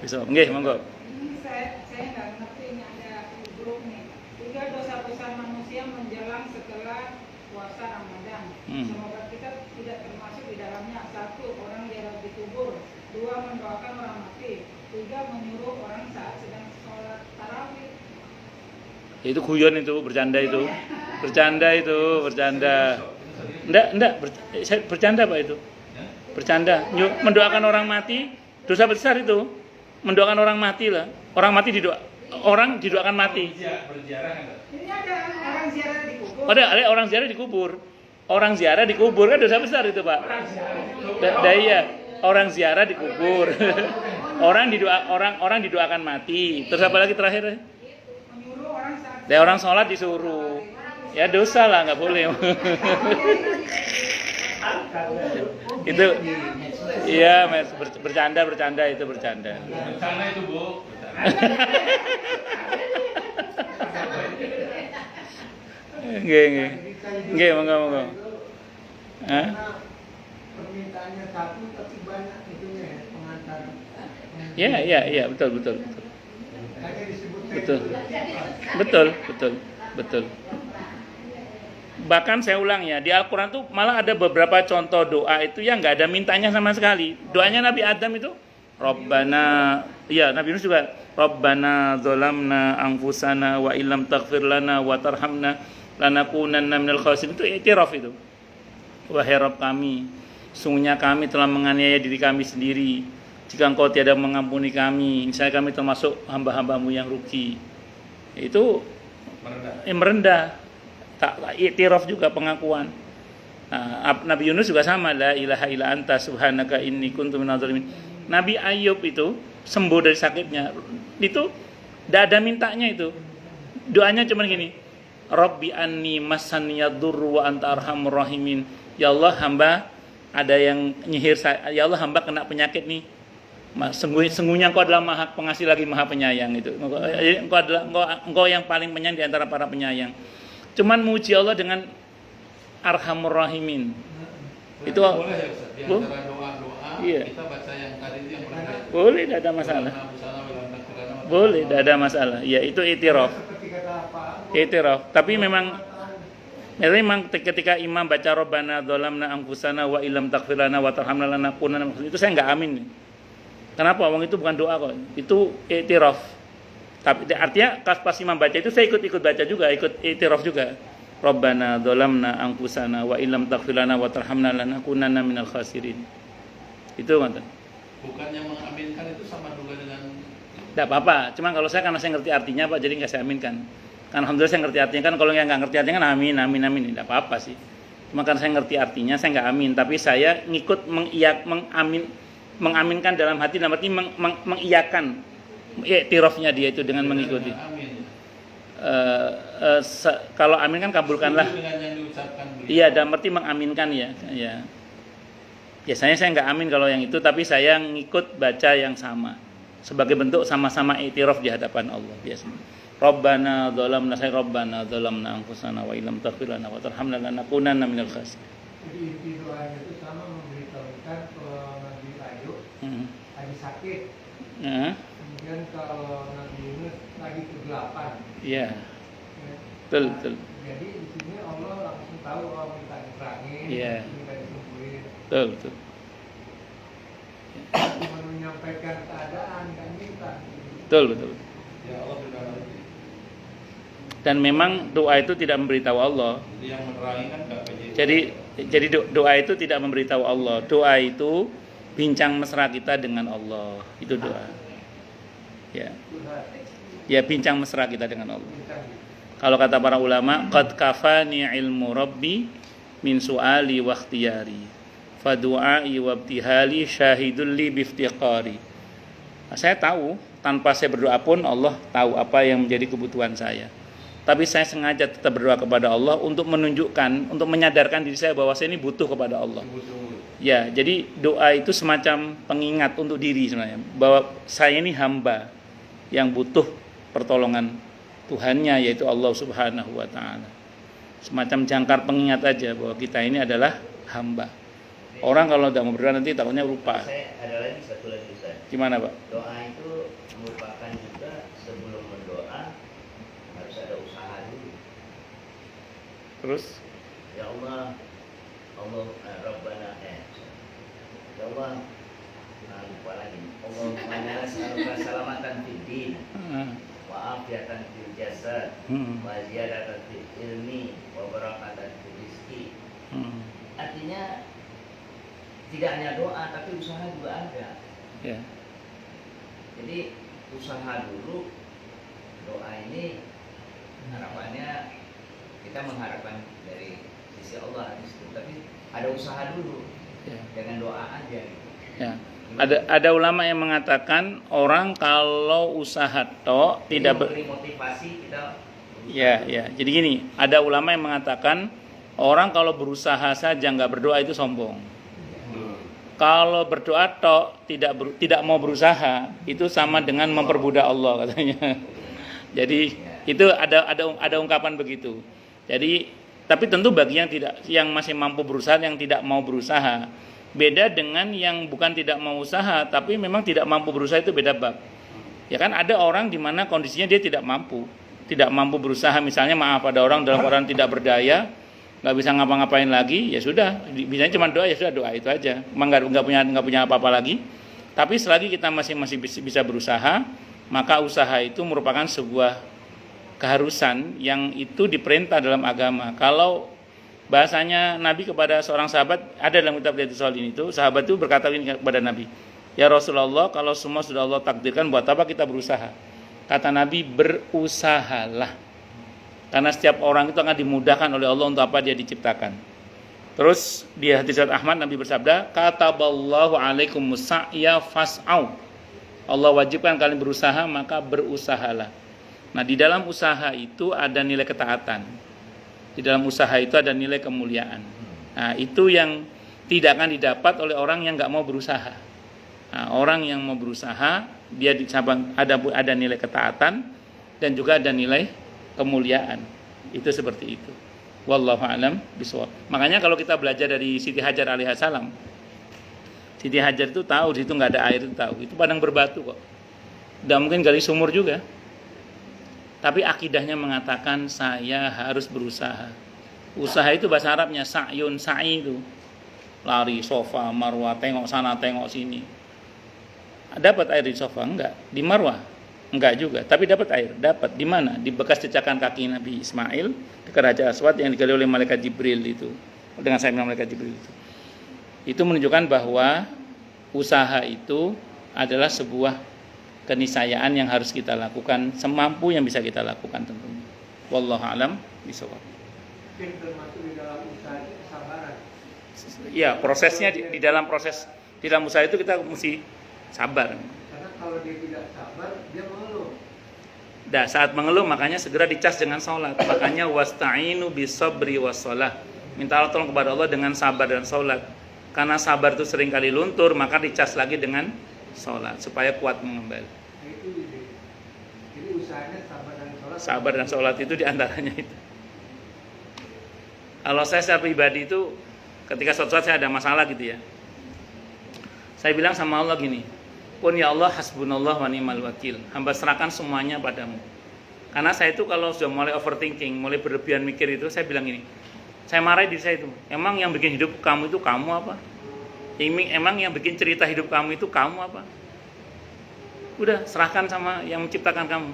Bisa, nggih monggo. Ini saya nggak ngerti, ini ada grup nih. 3 dosa besar manusia menjelang setelah puasa Ramadan. Semoga kita tidak termasuk di dalamnya. 1. Orang ziarah dikubur. 2. Mendoakan orang mati. 3. Menyuruh orang saat sedang sholat tarawih. Itu guyon itu, bercanda itu. Bercanda. Enggak, saya bercanda Pak itu. Bercanda. Mendoakan orang mati, dosa besar itu. Mendoakan orang mati lah. Orang didoakan mati. Berziarah kan? Ini ada orang ziarah dikubur. Ada orang ziarah dikubur. Orang ziarah dikubur kan dosa besar itu Pak. Iya, orang ziarah dikubur. orang didoakan mati. Terus apa lagi terakhir? Menyuruh orang saat Orang sholat disuruh. Ya dosa lah, nggak boleh. Itu iya, bercanda itu bercanda. Bencana itu, Bu. Nggih, monggo. Hah? Permintaannya satu tapi banyak itunya ya, pengantar. Iya, betul. Hanya disebut Betul. Bahkan saya ulang ya, di Al-Quran tuh malah ada beberapa contoh doa itu yang nggak ada mintanya sama sekali. Doanya Nabi Adam itu, Rabbana, iya Nabi Yunus juga, Rabbana dzalamna anfusana wa illam taghfir lana wa tarhamna lanakunanna minal khasirin. Itu i'tiraf itu. Wahai Rabb kami, sungguhnya kami telah menganiaya diri kami sendiri. Jika Engkau tiada mengampuni kami, saya kami termasuk hamba-hambamu yang rugi. Itu merendah. Tak i'tiraf juga pengakuan. Nah, Nabi Yunus juga sama, la ilaha illa anta subhanaka inni kuntu minadh dhalimin. Nabi Ayub itu sembuh dari sakitnya. Itu tidak ada mintanya itu. Doanya cuma gini. Rabbi anni massani yadurru wa anta arhamur rahimin. Ya Allah, hamba ada yang nyihir saya. Ya Allah, hamba kena penyakit nih. Sungguhnya Engkau adalah Maha Pengasih lagi Maha Penyayang itu. Engkau yang paling penyayang di antara para penyayang. Cuman muji Allah dengan Arhamur Rahimin. Itu boleh ya Ustaz, di antara doa-doa iya. kita baca yang tadi itu yang pernah. Boleh, tidak ada masalah. Boleh, tidak ada masalah. Ya itu i'tiraf. Seperti kata Pak. I'tiraf. Tapi memang ketika imam baca Rabbana dzalamna anfusana wa illam taghfir lana wa tarhamna lanakunanna itu saya enggak amin. Kenapa? Wong itu bukan doa kok. Itu i'tiraf. Tapi artinya pas imam baca itu saya ikut baca juga, ikut i'tiraf juga. Rabbana dzalamna anfusana wa illam taghfir lana wa tarhamna lanakunanna minal khasirin. Itu ngoten. Bukannya mengaminkan itu sama juga dengan Tidak apa-apa, cuma kalau karena saya ngerti artinya Pak, jadi nggak saya aminkan. Kan alhamdulillah saya ngerti artinya, kan kalau yang nggak ngerti artinya kan amin, tidak apa-apa sih. Cuma karena saya ngerti artinya, saya nggak amin, tapi saya ngikut mengaminkan dalam hati, dalam arti mengiyakan i'tirafnya dia itu dengan mengikuti. amin. Kalau amin kan kabulkanlah. Setuju dengan yang diucapkan beliau. Iya, dalam arti mengaminkan ya. Ya. Biasanya saya nggak amin kalau yang itu, tapi saya ngikut baca yang sama. Sebagai bentuk sama-sama i'tiraf di hadapan Allah biasanya. Rabbana dzalamna anfusana wa illam taghfir lana wa tarhamna lanakunanna minal khasirin. Jadi inti doanya itu sama memberitahukan kalau Nabi Ayub lagi sakit. Kemudian kalau Nabi Yunus lagi kegelapan. Iya. Ya. Betul. Jadi di sini Allah langsung tahu minta diterangin, Iya. minta disembuhin. Betul. Cuma menyampaikan keadaan kan minta. Betul. Ya Allah sudah ngerti. Dan memang doa itu tidak memberitahu Allah. Jadi yang menerangi kan nggak PJ. Jadi doa itu tidak memberitahu Allah. Doa itu bincang mesra kita dengan Allah. Itu doa. Ya. Ya, bincang mesra kita dengan Allah. Kalau kata para ulama, qad kafani ilmu rabbi min su'ali wa ikhtiyari. Fa du'ai wa ibtihali syahidul li biftiqari. Saya tahu, tanpa saya berdoa pun Allah tahu apa yang menjadi kebutuhan saya. Tapi saya sengaja tetap berdoa kepada Allah untuk menunjukkan, untuk menyadarkan diri saya bahwa saya ini butuh kepada Allah. Ya, jadi doa itu semacam pengingat untuk diri sebenarnya, bahwa saya ini hamba yang butuh pertolongan Tuhannya, yaitu Allah Subhanahu wa taala. Semacam jangkar pengingat aja bahwa kita ini adalah hamba. Orang kalau tidak mau berdoa nanti takutnya lupa. Saya ada lagi satu lagi Ustaz. Gimana, Pak? Doa itu merupakan juga sebelum berdoa harus ada usaha dulu. Terus? Ya Allah, Rabbana ya Allah, lupa lagi. Allah mana salamatan fid din, wa afiatan fil jasad, wa ziyadatan fil ilmi, wa barakatan fil rizqi. Artinya tidak hanya doa tapi usaha juga ada. Ya. Jadi usaha dulu, doa ini harapannya kita mengharapkan dari sisi Allah di situ, tapi ada usaha dulu. Ya. Dengan doa aja gitu. Ya. Ada ulama yang mengatakan orang kalau usaha tok tidak memberi motivasi kita. Ya. Jadi gini, ada ulama yang mengatakan orang kalau berusaha saja nggak berdoa itu sombong. Kalau berdoa tok tidak mau berusaha itu sama dengan memperbudak Allah katanya. Jadi itu ada ungkapan begitu. Jadi tapi tentu bagi yang masih mampu berusaha, yang tidak mau berusaha, beda dengan yang bukan tidak mau usaha tapi memang tidak mampu berusaha, itu beda bab. Ya kan ada orang di mana kondisinya dia tidak mampu berusaha, misalnya maaf ada orang dalam keadaan tidak berdaya, nggak bisa ngapa-ngapain lagi, ya sudah, bisanya cuma doa, ya sudah doa itu aja, nggak punya apa-apa lagi. Tapi selagi kita masih bisa berusaha, maka usaha itu merupakan sebuah keharusan yang itu diperintah dalam agama. Kalau bahasanya Nabi kepada seorang sahabat, ada dalam kitab Riyadhus Shalihin itu, sahabat itu berkata ini kepada Nabi, ya Rasulullah, kalau semua sudah Allah takdirkan, buat apa kita berusaha? Kata Nabi, berusahalah. Karena setiap orang itu akan dimudahkan oleh Allah untuk apa dia diciptakan. Terus di hadis Ahmad Nabi bersabda, kataballahu alaikum musa'ya fas'au. Allah wajibkan kalian berusaha, maka berusahalah. Nah, di dalam usaha itu ada nilai ketaatan. Di dalam usaha itu ada nilai kemuliaan. Nah, itu yang tidak akan didapat oleh orang yang nggak mau berusaha. Nah, orang yang mau berusaha, dia ada nilai ketaatan dan juga ada nilai kemuliaan. Itu seperti itu. Wallahu a'lam bishawab. Makanya kalau kita belajar dari Siti Hajar alaihi salam, Siti Hajar itu tahu di situ nggak ada air, itu tahu. Itu padang berbatu kok. Tidak mungkin gali sumur juga. Tapi akidahnya mengatakan saya harus berusaha. Usaha itu bahasa Arabnya sa'yun, sa'i itu. Lari, sofa, marwah, tengok sana, tengok sini. Dapat air di sofa? Enggak. Di marwah? Enggak juga. Tapi dapat air. Dapat. Di mana? Di bekas cecakan kaki Nabi Ismail di Raja Aswad yang digali oleh malaikat Jibril itu. Dengan sayap malaikat Jibril itu. Itu menunjukkan bahwa usaha itu adalah sebuah keniscayaan yang harus kita lakukan semampu yang bisa kita lakukan tentunya. Wallahu alam bishawab. Mungkin termasuk di dalam usaha itu kesabaran. Ya, prosesnya di dalam usaha itu kita mesti sabar. Karena kalau dia tidak sabar, dia mengeluh. Dah saat mengeluh makanya segera dicas dengan sholat. Makanya wasta'inu bisabri wassalah. Minta tolong kepada Allah dengan sabar dan sholat. Karena sabar itu sering kali luntur, maka dicas lagi dengan sholat supaya kuat mengembali. Nah, itu jadi usahanya sabar dan sholat. Sabar dan sholat itu diantaranya itu. Kalau saya secara pribadi itu ketika suatu saat saya ada masalah gitu ya, saya bilang sama Allah gini, pun ya Allah hasbunallah wa ni'mal wakil, hamba serahkan semuanya padamu. Karena saya itu kalau sudah mulai overthinking, mulai berlebihan mikir itu, saya bilang gini, saya marahi diri saya itu, emang yang bikin hidup kamu itu kamu apa? Emang yang bikin cerita hidup kamu itu kamu apa? Udah serahkan sama yang menciptakan kamu.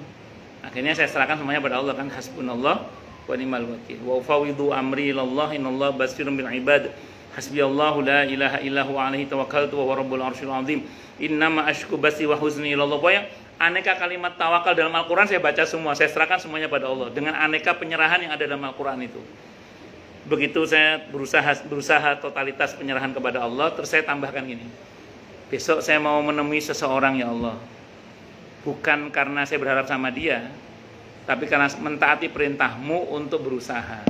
Akhirnya saya serahkan semuanya pada Allah, kan hasbunallah wa ni'mal wakil. Wa ufawwidu amri ilallah innallaha basirun bil ibad. Hasbiyallahu la ilaha illa huwa alaihi tawakkaltu wa rabbul arsyil azim. Innama ashku basi wa huzni ilallah. Pokoknya aneka kalimat tawakal dalam Al-Qur'an saya baca semua, saya serahkan semuanya pada Allah dengan aneka penyerahan yang ada dalam Al-Qur'an itu. Begitu saya berusaha totalitas penyerahan kepada Allah, terus saya tambahkan gini. Besok saya mau menemui seseorang ya Allah. Bukan karena saya berharap sama dia, tapi karena mentaati perintahmu untuk berusaha,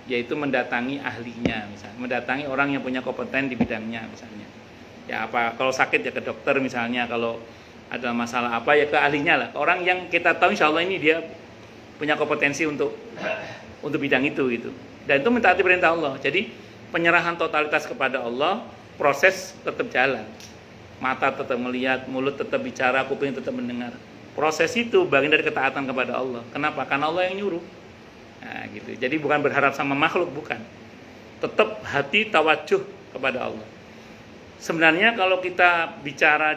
yaitu mendatangi ahlinya, misalnya mendatangi orang yang punya kompeten di bidangnya misalnya. Ya apa kalau sakit ya ke dokter misalnya, kalau ada masalah apa ya ke ahlinya lah, orang yang kita tahu insya Allah ini dia punya kompetensi untuk bidang itu gitu. Dan itu mentaati perintah Allah. Jadi penyerahan totalitas kepada Allah, proses tetap jalan. Mata tetap melihat, mulut tetap bicara, kuping tetap mendengar. Proses itu bagian dari ketaatan kepada Allah. Kenapa? Karena Allah yang nyuruh. Nah, gitu. Jadi bukan berharap sama makhluk, bukan. Tetap hati tawajuh kepada Allah. Sebenarnya kalau kita bicara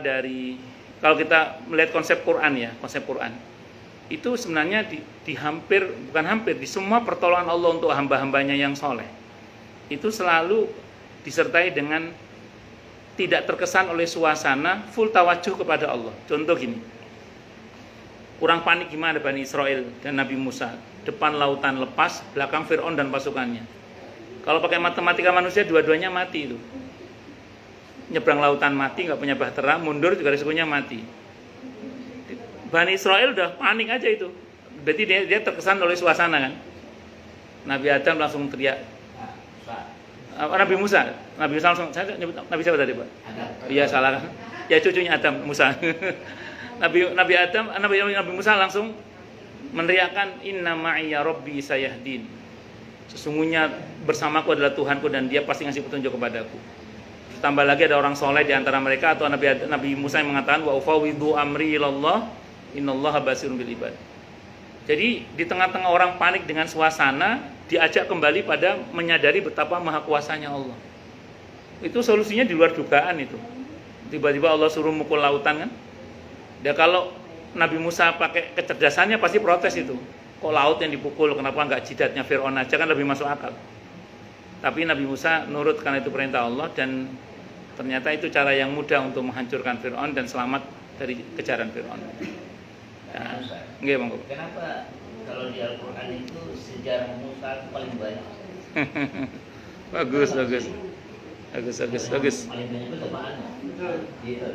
kalau kita melihat konsep Quran ya, konsep Quran itu sebenarnya di semua pertolongan Allah untuk hamba-hambanya yang soleh itu selalu disertai dengan tidak terkesan oleh suasana full tawajuh kepada Allah. Contoh gini, kurang panik gimana Bani Israel dan Nabi Musa, depan lautan lepas, belakang Fir'aun dan pasukannya. Kalau pakai matematika manusia dua-duanya mati itu. Nyebrang lautan mati, nggak punya bahtera, mundur juga risikonya mati. Bani Israel udah panik aja itu. Berarti dia terkesan oleh suasana kan. Nabi Adam langsung teriak. Nabi Musa langsung, saya nyebut Nabi siapa tadi Pak? Iya salah kan? Ya cucunya Adam, Musa. Nabi Musa langsung meneriakkan inna ma'iya rabbi sayahdin. Sesungguhnya bersamaku adalah Tuhanku dan dia pasti ngasih petunjuk kepadaku. Tambah lagi ada orang soleh di antara mereka atau Nabi Musa yang mengatakan wa ufawwidu amri ilallah innallaha basirun bil ibad. Jadi di tengah-tengah orang panik dengan suasana, diajak kembali pada menyadari betapa maha kuasanya Allah. Itu solusinya di luar dugaan itu. Tiba-tiba Allah suruh mukul lautan kan. Ya kalau Nabi Musa pakai kecerdasannya pasti protes itu. Kok laut yang dipukul, kenapa enggak jidatnya Fir'aun aja, kan lebih masuk akal. Tapi Nabi Musa nurut karena itu perintah Allah dan ternyata itu cara yang mudah untuk menghancurkan Fir'aun dan selamat dari kejaran Fir'aun. Ya, nggih monggo. Kenapa kalau di Al-Qur'an itu sejarah Musa itu paling banyak? Bagus. Paling banyak itu cobaan. Gitu.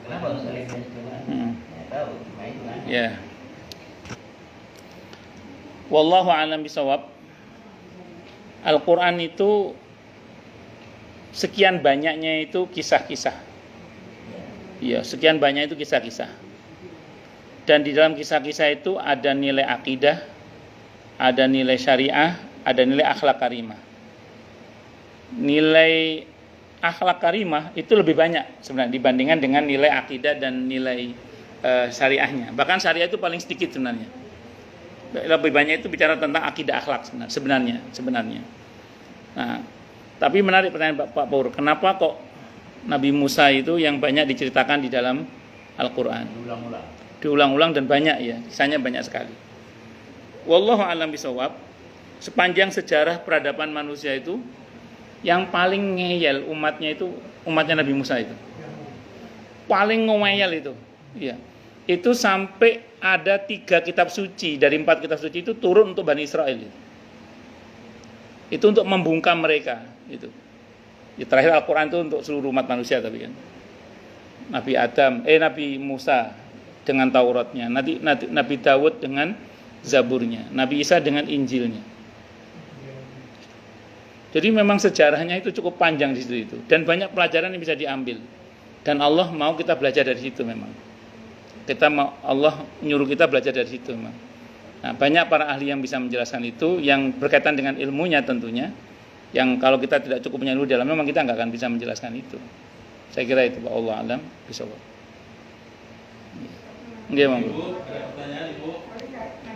Kenapa harus paling banyak cobaan? Nggak tahu. Mainlah. Ya. Wallahu a'lam bishawab. Al-Qur'an itu sekian banyaknya itu kisah-kisah. Iya, sekian banyak itu kisah-kisah. Dan di dalam kisah-kisah itu ada nilai akidah, ada nilai syariah, ada nilai akhlak karimah. Nilai akhlak karimah itu lebih banyak sebenarnya dibandingkan dengan nilai akidah dan nilai syariahnya. Bahkan syariah itu paling sedikit sebenarnya. Lebih banyak itu bicara tentang akidah akhlak sebenarnya. Nah, tapi menarik pertanyaan Pak Pur, kenapa kok Nabi Musa itu yang banyak diceritakan di dalam Al-Quran? Diulang-ulang dan banyak ya, kisahnya banyak sekali. Wallahu a'lam bishawab. Sepanjang sejarah peradaban manusia itu, yang paling ngeyel umatnya itu umatnya Nabi Musa itu. Paling ngeyel itu. Iya. Itu sampai ada 3 kitab suci dari 4 kitab suci itu turun untuk Bani Israel. Itu untuk membungkam mereka itu. Ya, terakhir Al-Quran itu untuk seluruh umat manusia tapi kan. Nabi Musa dengan Tauratnya, Nabi Dawud dengan Zaburnya, Nabi Isa dengan Injilnya. Jadi memang sejarahnya itu cukup panjang di situ itu, dan banyak pelajaran yang bisa diambil. Dan Allah mau kita belajar dari situ memang. Allah nyuruh kita belajar dari situ memang. Nah, banyak para ahli yang bisa menjelaskan itu, yang berkaitan dengan ilmunya tentunya. Yang kalau kita tidak cukup punya ilmu dalam, memang kita nggak akan bisa menjelaskan itu. Saya kira itu, Allah alam bisawab. Nggih, monggo. Ibu, ada pertanyaan Ibu?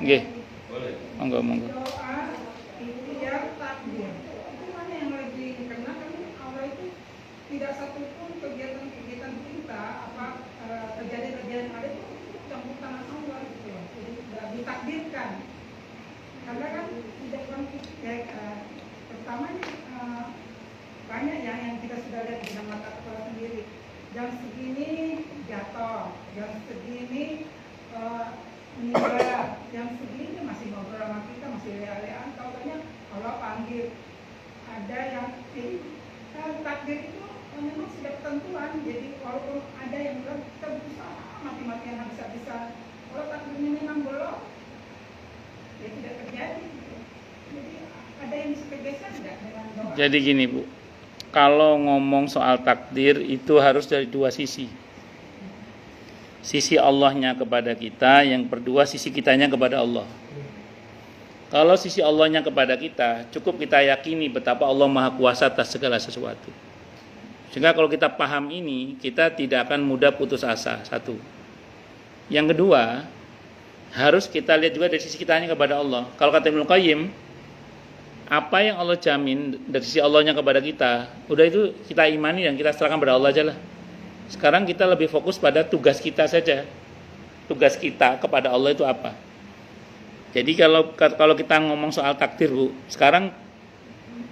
Nggih. Boleh. Monggo. Doa, ikhtiar, takdir. Itu mana yang lebih kena? Kan Allah itu tidak satupun kegiatan kita kejadian ada itu campur tangan Allah gitu loh. Jadi tidak ditakdirkan. Karena kan tidak pertama banyak yang kita sudah lihat dengan mata kepala sendiri. Jam segini jatuh, jam segini meninggal, jam segini masih ngobrol sama kita, masih lea-leaan. Tahu-tahunya Allah panggil. Ada yang takdir itu memang sudah ketentuan. Jadi walaupun ada yang bilang kita berusaha mati-matian habis-habisan, kalau takdirnya memang belum, ya tidak terjadi. Jadi ada yang bisa bergeser tidak dengan doa? Jadi gini Bu, kalau ngomong soal takdir itu harus dari 2 sisi. Sisi Allahnya kepada kita, yang kedua sisi kitanya kepada Allah. Kalau sisi Allahnya kepada kita, cukup kita yakini betapa Allah Maha Kuasa atas segala sesuatu. Sehingga kalau kita paham ini, kita tidak akan mudah putus asa. 1. Yang kedua, harus kita lihat juga dari sisi kitanya kepada Allah. Kalau kata Ibnu Qayyim, apa yang Allah jamin dari sisi Allahnya kepada kita, udah itu kita imani dan kita serahkan pada Allah aja lah. Sekarang kita lebih fokus pada tugas kita saja. Tugas kita kepada Allah itu apa? Jadi kalau kita ngomong soal takdir Bu, sekarang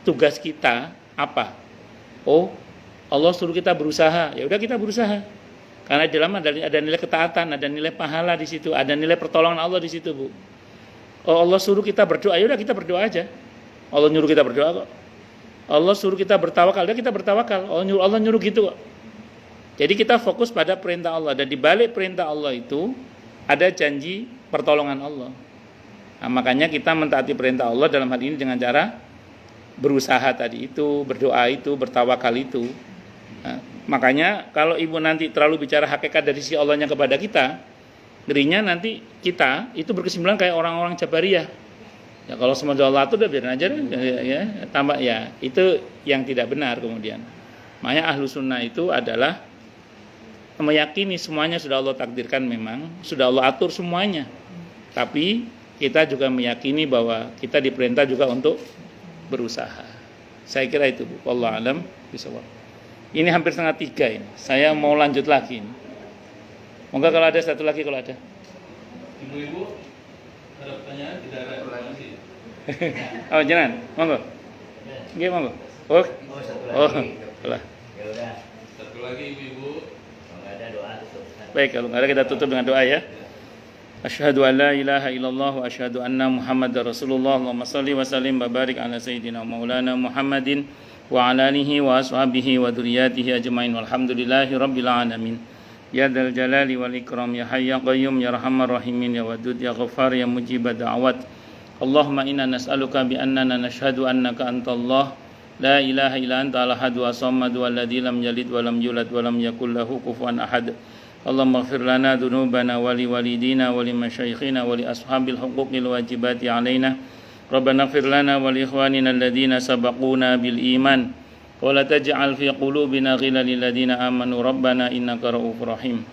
tugas kita apa? Oh, Allah suruh kita berusaha, ya udah kita berusaha. Karena di dalam ada nilai ketaatan, ada nilai pahala di situ, ada nilai pertolongan Allah di situ Bu. Oh, Allah suruh kita berdoa, ya udah kita berdoa aja. Allah nyuruh kita berdoa kok. Allah suruh kita bertawakal, ya kita bertawakal. Allah nyuruh gitu kok. Jadi kita fokus pada perintah Allah, dan di balik perintah Allah itu ada janji pertolongan Allah. Nah, makanya kita mentaati perintah Allah dalam hal ini dengan cara berusaha tadi itu, berdoa itu, bertawakal itu. Nah, makanya kalau ibu nanti terlalu bicara hakikat dari sisi Allahnya kepada kita, ngerinya nanti kita itu berkesimpulan kayak orang-orang Jabariyah. Ya kalau semuanya Allah itu udah biarin aja ya, tambah ya, itu yang tidak benar kemudian. Makanya ahlu sunnah itu adalah meyakini semuanya sudah Allah takdirkan, memang sudah Allah atur semuanya. Tapi kita juga meyakini bahwa kita diperintah juga untuk berusaha. Saya kira itu Bu. Wallahu alam bisawab. Ini hampir 2:30 ini. Saya mau lanjut lagi ini. Moga kalau ada satu lagi kalau ada. Ibu-ibu ada pertanyaan? Tidak ada lagi. Oh jangan, monggo. Nggih monggo. Oh, Satu lagi. lah. Ya udah. Satu lagi ibu-ibu. Kalau nggak ada doa tutup. Baik, kalau nggak ada kita tutup dengan doa ya. Asyhadu an la ilaha illallah wa asyhadu anna Muhammadar Rasulullah. Allahumma shalli wa sallim wa barik ala sayyidina Maulana Muhammadin wa ala alihi wa ashabihi wa dzurriyyatihi ajmain. Walhamdulillahi rabbil alamin. Ya dzal jalali wal ikram, ya hayy ya qayyum, ya arhamar rahimin, ya wadud ya ghaffar, ya mujibad da'awat. Allahumma inna nas'aluka bi annana nashhadu annaka antallah la ilaha illa anta al-ahad wa samad walladzi lam yalid wa lam yulad wa lam yakul lahu kufuwan ahad. Allahumma ighfir lana dzunubana wa li walidina wa li masyayikhina wa li ashabil huquqil wajibati alaina. Rabbana ighfir lana wa li ikhwanina alladzina sabaquna bil iman wa la taj'al fi qulubina ghillan lil ladzina amanu rabbana innaka ra'ufur rahim.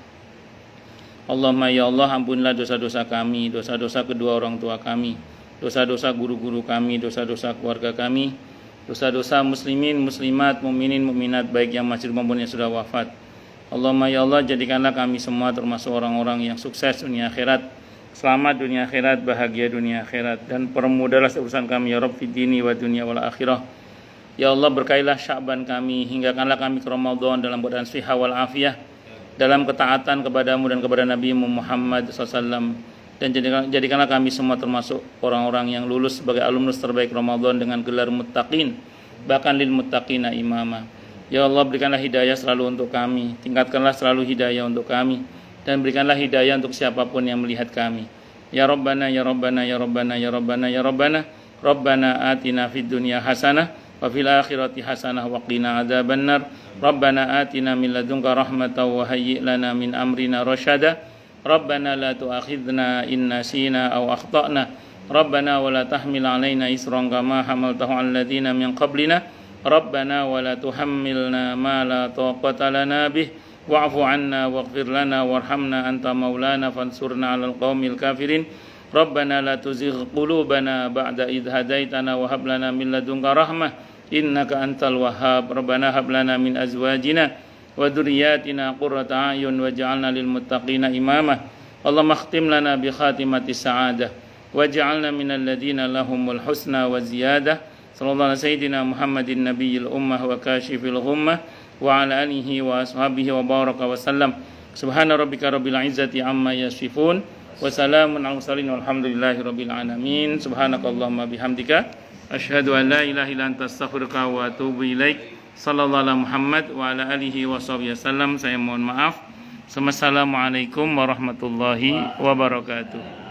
Allahumma ya Allah, ampunilah dosa-dosa kami, dosa-dosa kedua orang tua kami, dosa-dosa guru-guru kami, dosa-dosa keluarga kami, dosa-dosa muslimin, muslimat, mukminin, mukminat, baik yang masih maupun yang sudah wafat. Allahumma ya Allah, jadikanlah kami semua termasuk orang-orang yang sukses dunia akhirat, selamat dunia akhirat, bahagia dunia akhirat, dan permudahlah urusan kami ya Rabb fid dini wa dunya wal akhirah. Ya Allah, berkailah Sya'ban kami, hinggakanlah kami ke Ramadan dalam keadaan sihah wal afiyah, dalam ketaatan kepadamu dan kepada Nabi Muhammad SAW, dan jadikanlah kami semua termasuk orang-orang yang lulus sebagai alumnus terbaik Ramadan dengan gelar muttaqin, bahkan lil muttaqina imama. Ya Allah, berikanlah hidayah selalu untuk kami, tingkatkanlah selalu hidayah untuk kami, dan berikanlah hidayah untuk siapapun yang melihat kami. Ya Rabbana ya Rabbana ya Rabbana ya Rabbana ya Rabbana, Rabbana atina fid dunya hasanah wa fil akhirati hasanah wa qina adzabannar. Rabbana atina min ladunka rahmatan wa hayyi' lana min amrina rasyada. Rabbana la tu'akhidna in nasina aw akhtana. Rabbana wa la tahmil 'alaina isran kama hamaltahu 'alal ladzina min qablina. Rabbana wa la tuhammilna ma la taqata lana bih. Wa'fu 'anna waghfir lana warhamna anta maulana fansurna 'alal qaumil kafirin. Rabbana la tuzigh qulubana ba'da idh hadaitana wa hab lana min ladunka rahmah innaka antal wahhab. Rabbana hab lana min azwajina wa dhurriyyatina qurrata a'yun waj'alna lil muttaqina imama. Allahumma khtim lana bi khatimati sa'adah waj'alna minal ladzina lahumul husna wa ziyadah. Sallallahu alaihi sayyidina Muhammadin nabiyil ummah wa kashifil ghummah wa ala alihi wa ashabihi wa baraka wa sallam. Subhana rabbika rabbil izzati amma yasifun wa salamun alal mursalin walhamdulillahi rabbil alamin. Subhanakallahumma bihamdika asyhadu an la ilaha illa anta astaghfiruka wa atubu ilaik. Sallallahu alaihi Muhammad wa ala alihi wa sahbihi wasallam. Saya mohon maaf. Assalamualaikum warahmatullahi wabarakatuh.